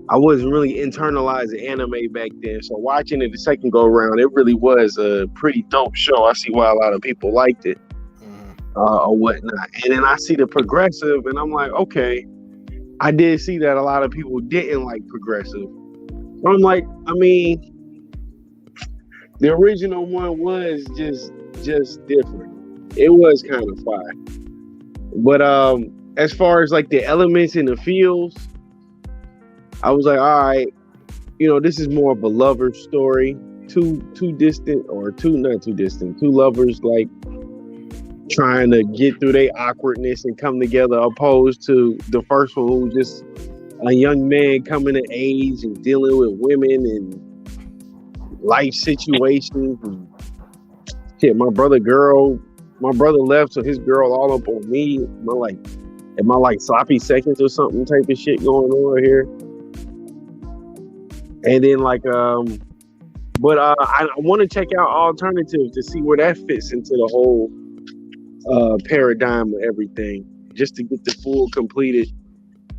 I wasn't really internalizing anime back then. So watching it the second go around, it really was a pretty dope show. I see why a lot of people liked it or whatnot. And then I see the Progressive, and I'm like, okay, I did see that a lot of people didn't like Progressive. So I'm like, I mean, the original one was just different. It was kind of fire. But as far as like the elements and the feels, I was like, all right, you know, this is more of a lover story. Two not too distant. Two lovers like trying to get through their awkwardness and come together, opposed to the first one who was just a young man coming of age and dealing with women and life situations. And shit, my brother left, so his girl all up on me. Am I like sloppy seconds or something type of shit going on here? And then I want to check out alternatives to see where that fits into the whole paradigm of everything, just to get the full completed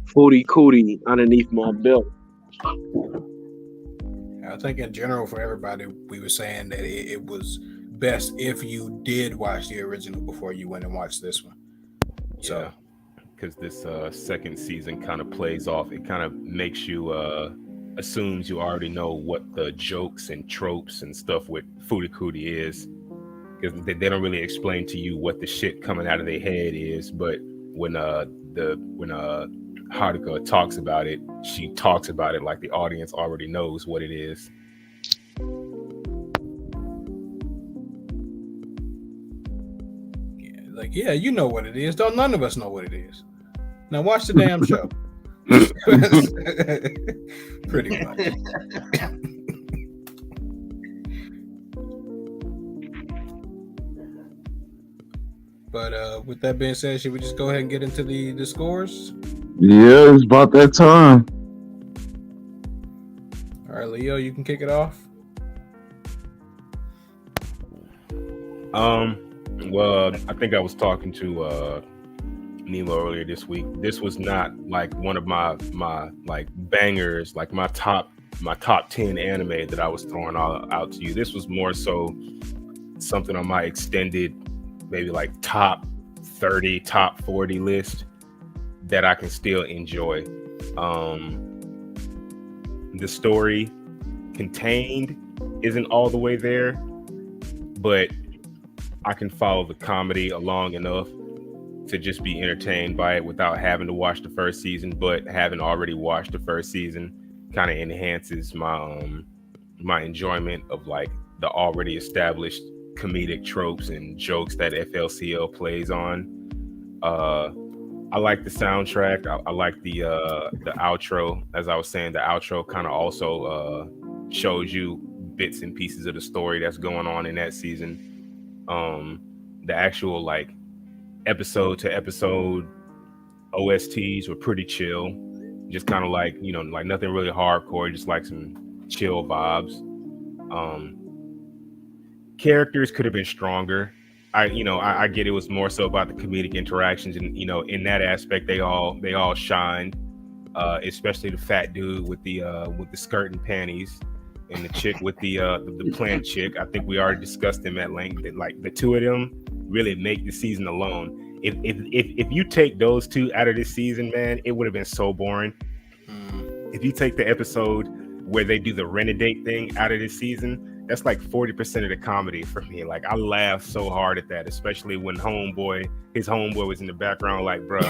Footie Cootie underneath my belt. I think in general for everybody, we were saying that it was best if you did watch the original before you went and watched this one. So, because this second season kind of plays off, it kind of makes you assumes you already know what the jokes and tropes and stuff with Footie Cootie is, because they don't really explain to you what the shit coming out of their head is. But when Haruka talks about it, she talks about it like the audience already knows what it is. Yeah, you know what it is. Don't none of us know what it is. Now watch the damn show. Pretty much. But with that being said, should we just go ahead and get into the scores? Yeah, it's about that time. All right, Leo, you can kick it off. Well, I think I was talking to Nilo earlier this week. This was not like one of my like bangers, like my top 10 anime that I was throwing out to you. This was more so something on my extended, maybe like top 30, top 40 list that I can still enjoy. The story contained isn't all the way there, but I can follow the comedy along enough to just be entertained by it without having to watch the first season. But having already watched the first season kind of enhances my enjoyment of like the already established comedic tropes and jokes that FLCL plays on. I like the soundtrack. I like the outro. As I was saying, the outro kind of also shows you bits and pieces of the story that's going on in that season. The actual like episode to episode OSTs were pretty chill, just kind of like, you know, like nothing really hardcore, just like some chill vibes. Characters could have been stronger. I get it was more so about the comedic interactions, and you know, in that aspect, they all shined. Especially the fat dude with the skirt and panties, and the chick with the plant chick. I think we already discussed them at length. That like the two of them really make the season alone. If you take those two out of this season, man, it would have been so boring. If you take the episode where they do the renegade thing out of this season, that's like 40% of the comedy for me. Like I laughed so hard at that, especially when his homeboy was in the background, like, bro,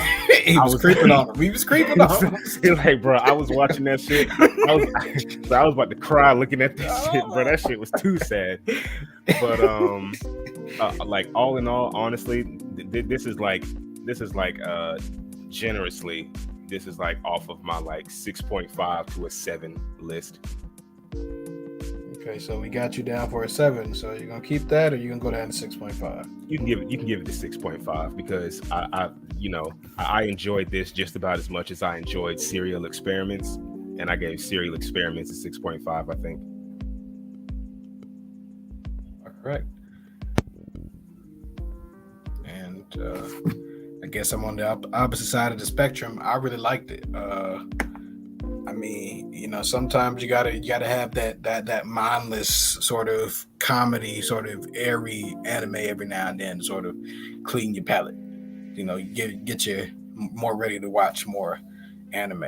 he was creeping on him. He was creeping on him. Like, bro, I was watching that shit. I was about to cry looking at that shit, bro. That shit was too sad. But like all in all, honestly, this is like generously, this is like off of my like 6.5 to a 7 list. Okay, so we got you down for a 7. So you're gonna keep that, or you gonna go down to 6.5? You can give it the 6.5 because I enjoyed this just about as much as I enjoyed Serial Experiments, and I gave Serial Experiments a 6.5. I think. Correct. And I guess I'm on the opposite side of the spectrum. I really liked it. I mean, you know, sometimes you gotta have that mindless sort of comedy, sort of airy anime every now and then to sort of clean your palate. You know, get you more ready to watch more anime.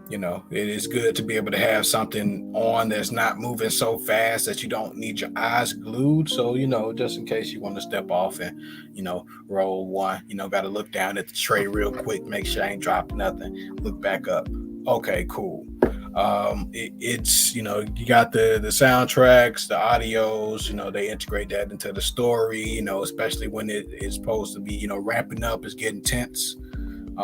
You know, it is good to be able to have something on that's not moving so fast that you don't need your eyes glued. So, you know, just in case you want to step off and, you know, roll one, you know, got to look down at the tray real quick, make sure I ain't dropped nothing, look back up. Okay, cool. It's, you know, you got the soundtracks, the audios, you know, they integrate that into the story, you know, especially when it is supposed to be, you know, ramping up, it's getting tense. You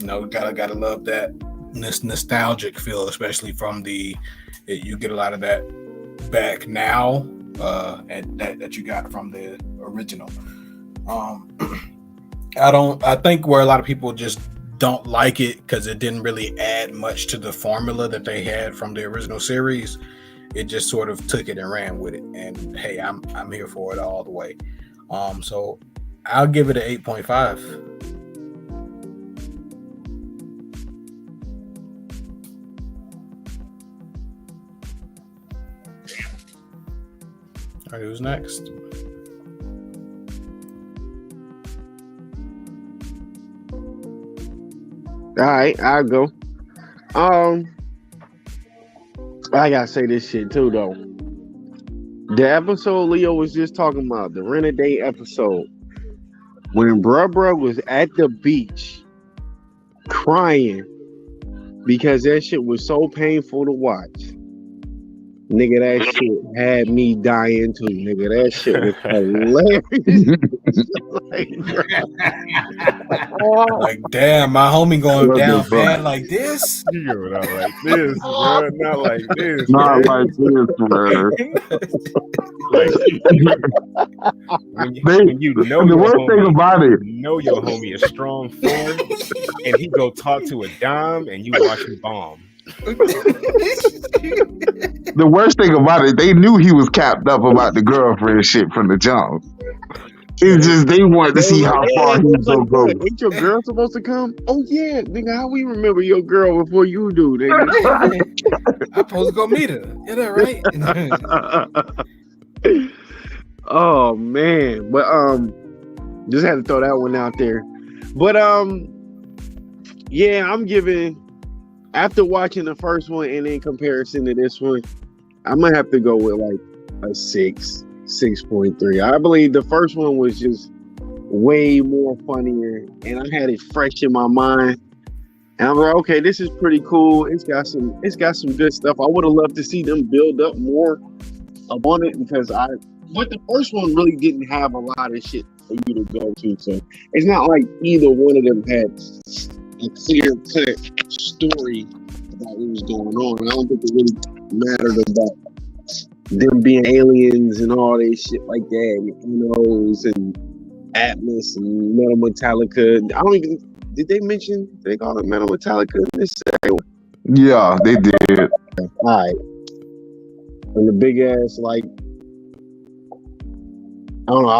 know, gotta love that nostalgic feel, especially from you get a lot of that back now, and that you got from the original. I think where a lot of people just don't like it because it didn't really add much to the formula that they had from the original series. It just sort of took it and ran with it, and hey, I'm here for it all the way. So I'll give it an 8.5. All right, who's next? All right, I'll go. I gotta say this shit too, though. The episode Leo was just talking about, the Renegade episode, when bruh was at the beach crying because that shit was so painful to watch. Nigga, that shit had me dying too, nigga. That shit was hilarious. Like, damn, my homie going down bad like this? You going out like this, bro. Not like this. Not like this, bro. Like, when you know the worst thing about it, you know your homie is strong form, and he go talk to a dime, and you watch him bomb. The worst thing about it, they knew he was capped up about the girlfriend shit from the jump. It's just they wanted to see how far he was gonna go. Ain't your girl supposed to come? Oh yeah, nigga. How we remember your girl before you do, nigga? I'm supposed to go meet her. Is that right? Oh man, but just had to throw that one out there. But yeah, I'm giving. After watching the first one and in comparison to this one, I'm gonna have to go with like a 6.3. I believe the first one was just way more funnier, and I had it fresh in my mind. And I'm like, okay, this is pretty cool. It's got some good stuff. I would have loved to see them build up more upon it but the first one really didn't have a lot of shit for you to go to. So it's not like either one of them had a clear-cut story about what was going on. I don't think it really mattered about them being aliens and all that shit like that, and UNOs and Atlas and Metal Metallica. I don't even. Did they mention they call it Metal Metallica in this second one? Yeah, they did. All right. And the big ass like. I don't know.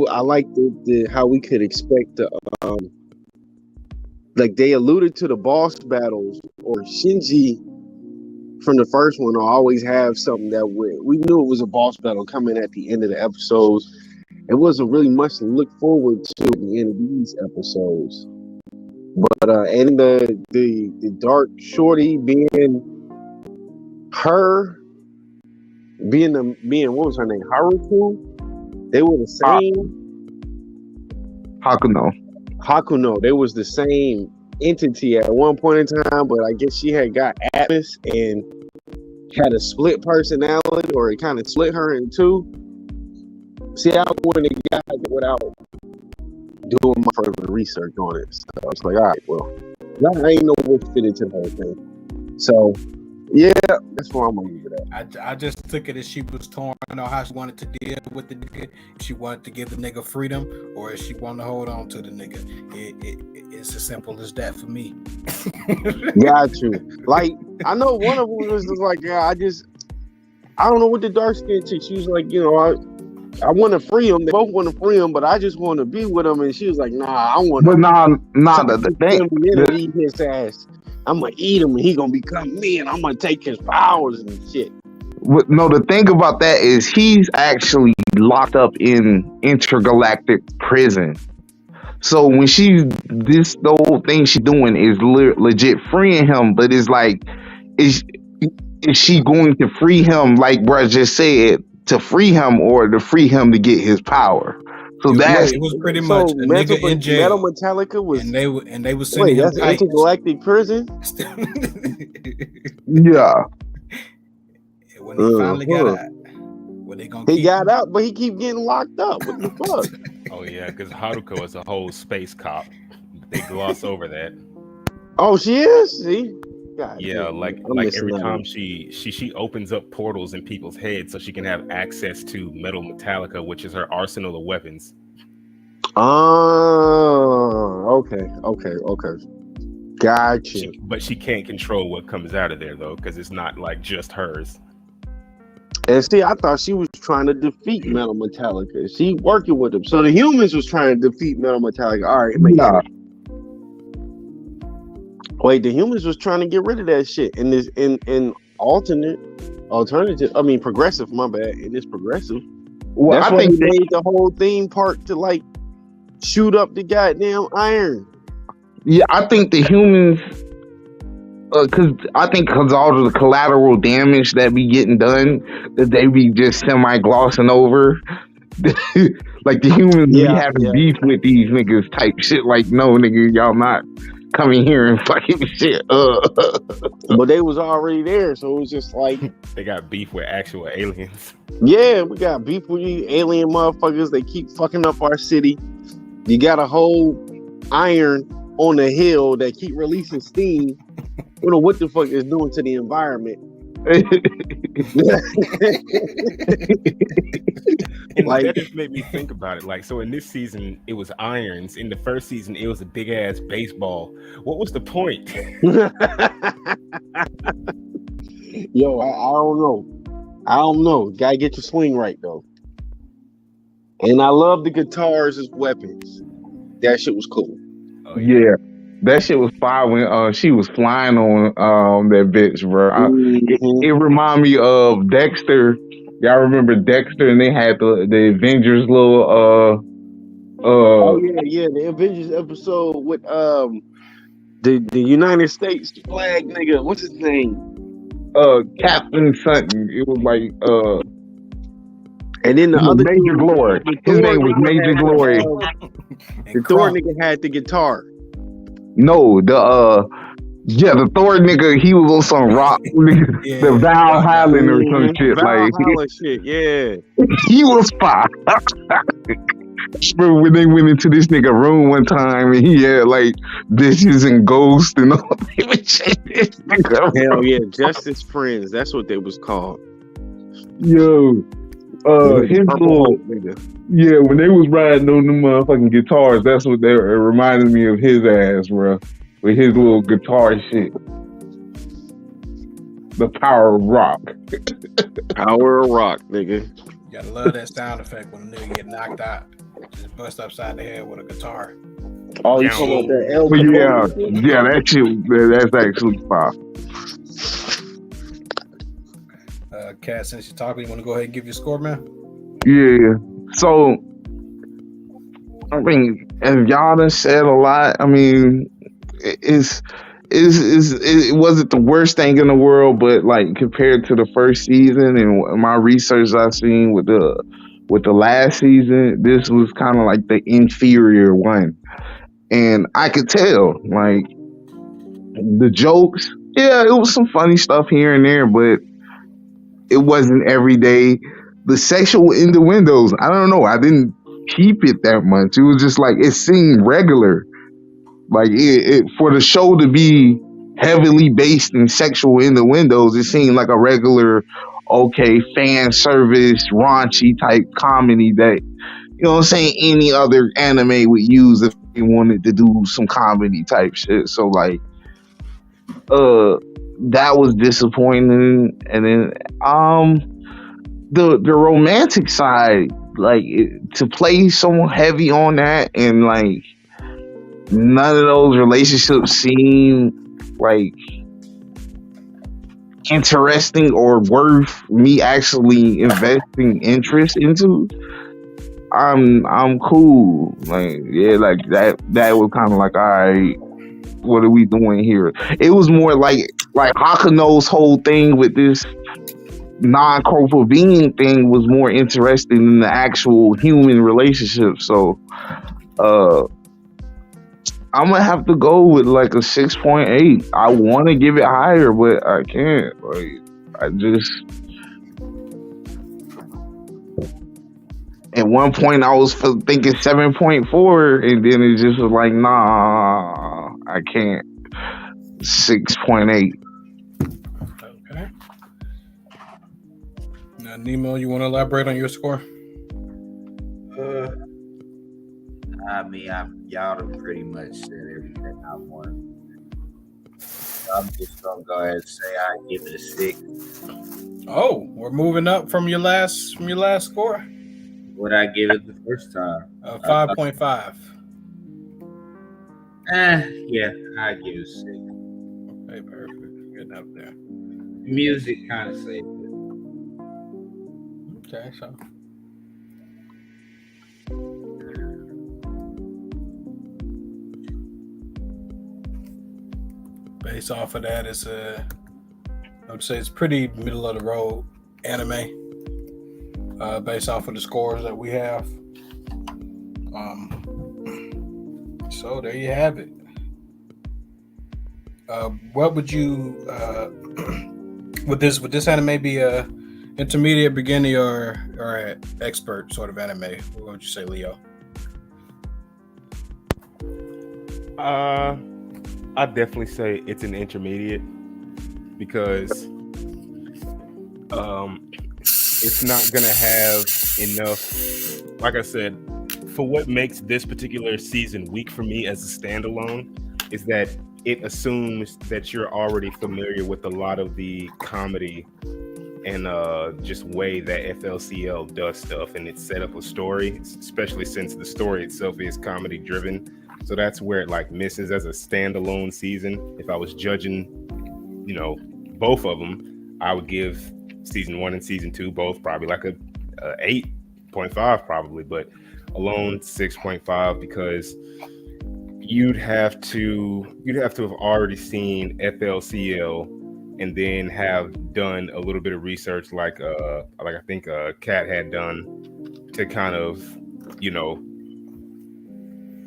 I like the how we could expect the like they alluded to the boss battles or Shinji from the first one. Will always have something that we knew it was a boss battle coming at the end of the episodes. It wasn't really much to look forward to at the end of these episodes. But and the dark shorty being what was her name? Haruko. They were the same. Hakuno. They was the same entity at one point in time, but I guess she had got Atlas and had a split personality, or it kind of split her in two. See, I wouldn't have got it without doing my further research on it. So I was like, all right, well, I ain't know what fit into the whole thing. So, yeah, that's where I'm gonna leave it at. I just took it as she was torn on how she wanted to deal with the nigga. If she wanted to give the nigga freedom, or if she wanted to hold on to the nigga. It's as simple as that for me. Got you. Like, I know one of them was just like, yeah, I don't know what the dark skin chick. She was like, I want to free him. They both want to free him, but I just want to be with him. And she was like, nah, I want to. But the thing. Eat his ass. I'm going to eat him and he going to become me and I'm going to take his powers and shit. No, the thing about that is he's actually locked up in intergalactic prison. So when the whole thing she's doing is legit freeing him, but it's like, is she going to free him, like bruh just said, to free him or to free him to get his power? So it was pretty much a nigga in jail. Metal Metallica was, and they was sending him that's intergalactic prison. Yeah. When he finally got out, what they gonna? He got out, but he keep getting locked up. What the fuck? Oh yeah, because Haruko is a whole space cop. They gloss over that. Oh, she is. See. God, yeah, dude, like every time she opens up portals in people's heads so she can have access to Metal Metallica, which is her arsenal of weapons. Oh, okay. Gotcha. But she can't control what comes out of there though, because it's not like just hers. And see, I thought she was trying to defeat Metal Metallica. She working with them. So the humans was trying to defeat Metal Metallica. All right, nah. Wait, the humans was trying to get rid of that shit. And this in alternative. I mean, progressive. My bad. And it's progressive. Well, that's why they made the whole theme park to like shoot up the goddamn iron. Yeah, I think the humans. Because all of the collateral damage that be getting done, that they be just semi-glossing over. Like the humans be having beef with these niggas type shit. Like, no, nigga, y'all not coming here and fucking shit up. But they was already there, so it was just like... They got beef with actual aliens. Yeah, we got beef with you alien motherfuckers. They keep fucking up our city. You got a whole iron on the hill that keep releasing steam. I don't know what the fuck it's doing to the environment. And like, that just made me think about it. Like, so in this season, it was irons. In the first season, it was a big ass baseball. What was the point? Yo, I don't know. Gotta get your swing right though. And I love the guitars as weapons. That shit was cool. Oh, yeah. That shit was fire when she was flying on that bitch, bro. It reminded me of Dexter. Y'all remember Dexter? And they had the Avengers little oh yeah, the Avengers episode with the United States flag nigga. What's his name? Captain something. It was like and then the other Major Glory. His name was Major Glory. The Thor nigga had the guitar. No, the Thor nigga, he was on some rock, the Val Highland or some shit. Val Highland shit, yeah. He was fire. Remember when they went into this nigga room one time and he had like bitches and ghosts and all that. Hell yeah, Justice Friends. That's what they was called. Yo, his Purple little Hulk, nigga. yeah, when they was riding on the motherfucking guitars, that's what they were. It reminded me of his ass, bro, with his little guitar shit. The power of rock. Power of rock, nigga. You gotta love that sound effect when a nigga get knocked out. Just bust upside the head with a guitar. Oh, you Down talking low. about that El But Capote shit? yeah, that shit, that's actually fire. Cat, since you're talking, you want to go ahead and give your score, man? Yeah. So, I mean, as y'all done said a lot, I mean, it wasn't the worst thing in the world, but like compared to the first season and my research I've seen with the last season, this was kind of like the inferior one. And I could tell, like, the jokes, yeah, it was some funny stuff here and there, but it wasn't every day. The sexual innuendos, I don't know, I didn't keep it that much. It was just like, it seemed regular. Like, it for the show to be heavily based in sexual innuendos, it seemed like a regular, okay, fan service, raunchy type comedy that, you know what I'm saying, any other anime would use if they wanted to do some comedy type shit. So like, that was disappointing. And then the romantic side, like to play so heavy on that, and like none of those relationships seem like interesting or worth me actually investing interest into. I'm cool. Like, yeah, like that was kind of like, all right, what are we doing here? It was more like Hakuno's whole thing with this non-corporal being thing was more interesting than the actual human relationship. So I'm gonna have to go with like a 6.8. I want to give it higher, but I can't. Like, I just, at one point I was thinking 7.4, and then it just was like, nah, I can't. 6.8. Okay. Now, Nemo, you want to elaborate on your score? I mean, y'all have pretty much said everything I want. I'm just gonna go ahead and say I give it a 6. Oh, we're moving up from your last score. What I give it the first time? 5.5. Yeah, I give it a 6. Okay, perfect. Getting up there. Music kind of saved it. Okay, so based off of that, it's I would say it's pretty middle of the road anime. Based off of the scores that we have. So there you have it. What would you would this anime be a intermediate, beginner, or an expert sort of anime? What would you say, Leo? I'd definitely say it's an intermediate because it's not gonna have enough. Like I said, for what makes this particular season weak for me as a standalone is that it assumes that you're already familiar with a lot of the comedy and just way that FLCL does stuff, and it's set up a story, especially since the story itself is comedy driven. So that's where it like misses as a standalone season. If I was judging, both of them, I would give season 1 and season 2 both probably like a 8.5 probably, but alone 6.5 because you'd have to have already seen FLCL and then have done a little bit of research like I think Kat had done to kind of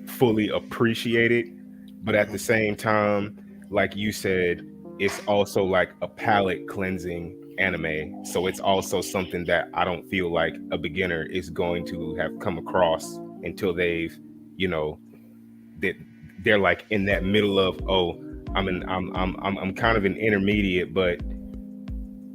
fully appreciate it. But at the same time, like you said, it's also like a palate cleansing anime, so it's also something that I don't feel like a beginner is going to have come across until they've they're like in that middle of, I'm kind of an intermediate, but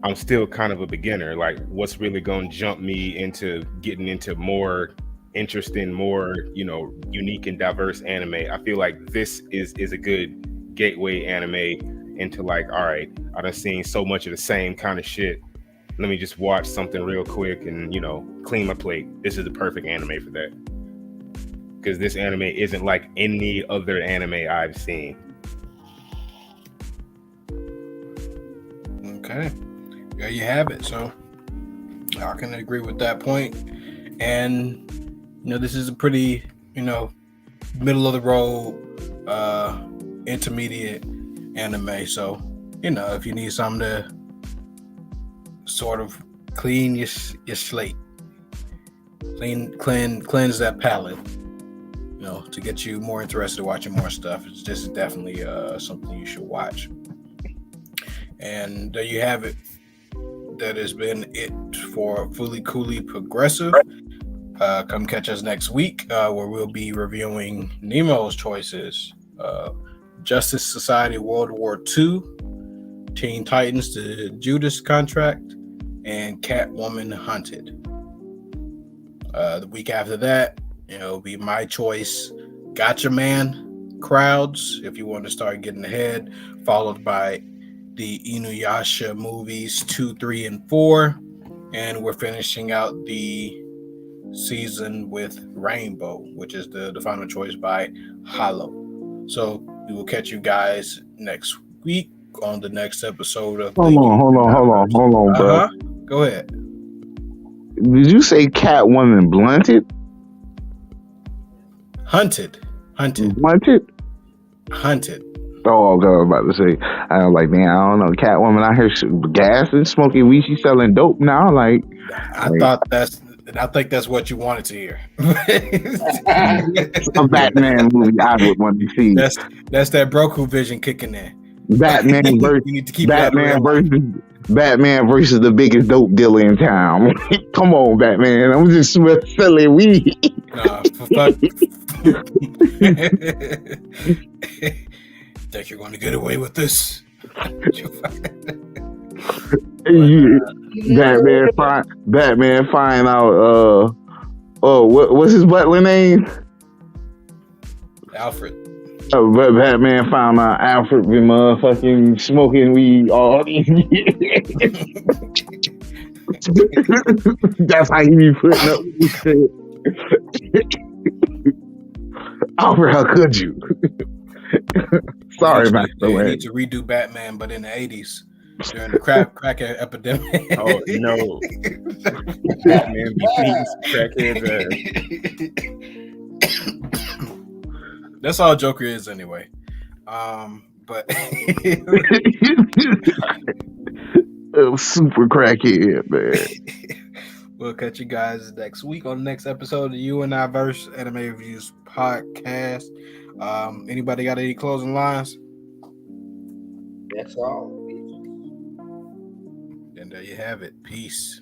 I'm still kind of a beginner. Like, what's really going to jump me into getting into more interesting, more, unique and diverse anime? I feel like this is a good gateway anime into like, all right, I done seen so much of the same kind of shit. Let me just watch something real quick and, clean my plate. This is the perfect anime for that. Because this anime isn't like any other anime I've seen. Okay. There you have it. So I can agree with that point. And, this is a pretty, middle of the road, intermediate anime. So, if you need something to sort of clean your slate, cleanse that palate, to get you more interested in watching more stuff. This is definitely something you should watch. And there you have it. That has been it for Fully Coolly Progressive. Come catch us next week where we'll be reviewing Nemo's choices, Justice Society World War II, Teen Titans The Judas Contract, and Catwoman Hunted. The week after that, it'll be my choice, Gotcha Man Crowds, if you want to start getting ahead, followed by the Inuyasha movies 2, 3, and 4. And we're finishing out the season with Rainbow, which is the final choice by Hollow. So we will catch you guys next week on the next episode of Hold on, bro. Go ahead. Did you say Catwoman blunted? Hunted. Blunted? Hunted. Oh, okay, I was about to say. I was like, man, I don't know. Catwoman out here gassing, smoking weed. She's selling dope now. Like, I think that's what you wanted to hear. A Batman movie I would want to see. That's that Broku vision kicking in. Batman versus you need to keep Batman versus the biggest dope dealer in town. Come on, Batman. I'm just selling weed. Nah, fuck. Think you're going to get away with this? Batman find out. What's his butler name? Alfred. But Batman found out Alfred been motherfucking smoking weed all these years. That's how he be putting up with shit. Alfred, how could you? Sorry, Max. You need to redo Batman, but in the 80s during the crack epidemic. Oh no! Batman beats crackheads. That's all Joker is anyway. But super crackhead, man. We'll catch you guys next week on the next episode of the U.N.I Verse Anime Reviews Podcast. Anybody got any closing lines? That's all. And there you have it. Peace.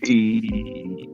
Peace.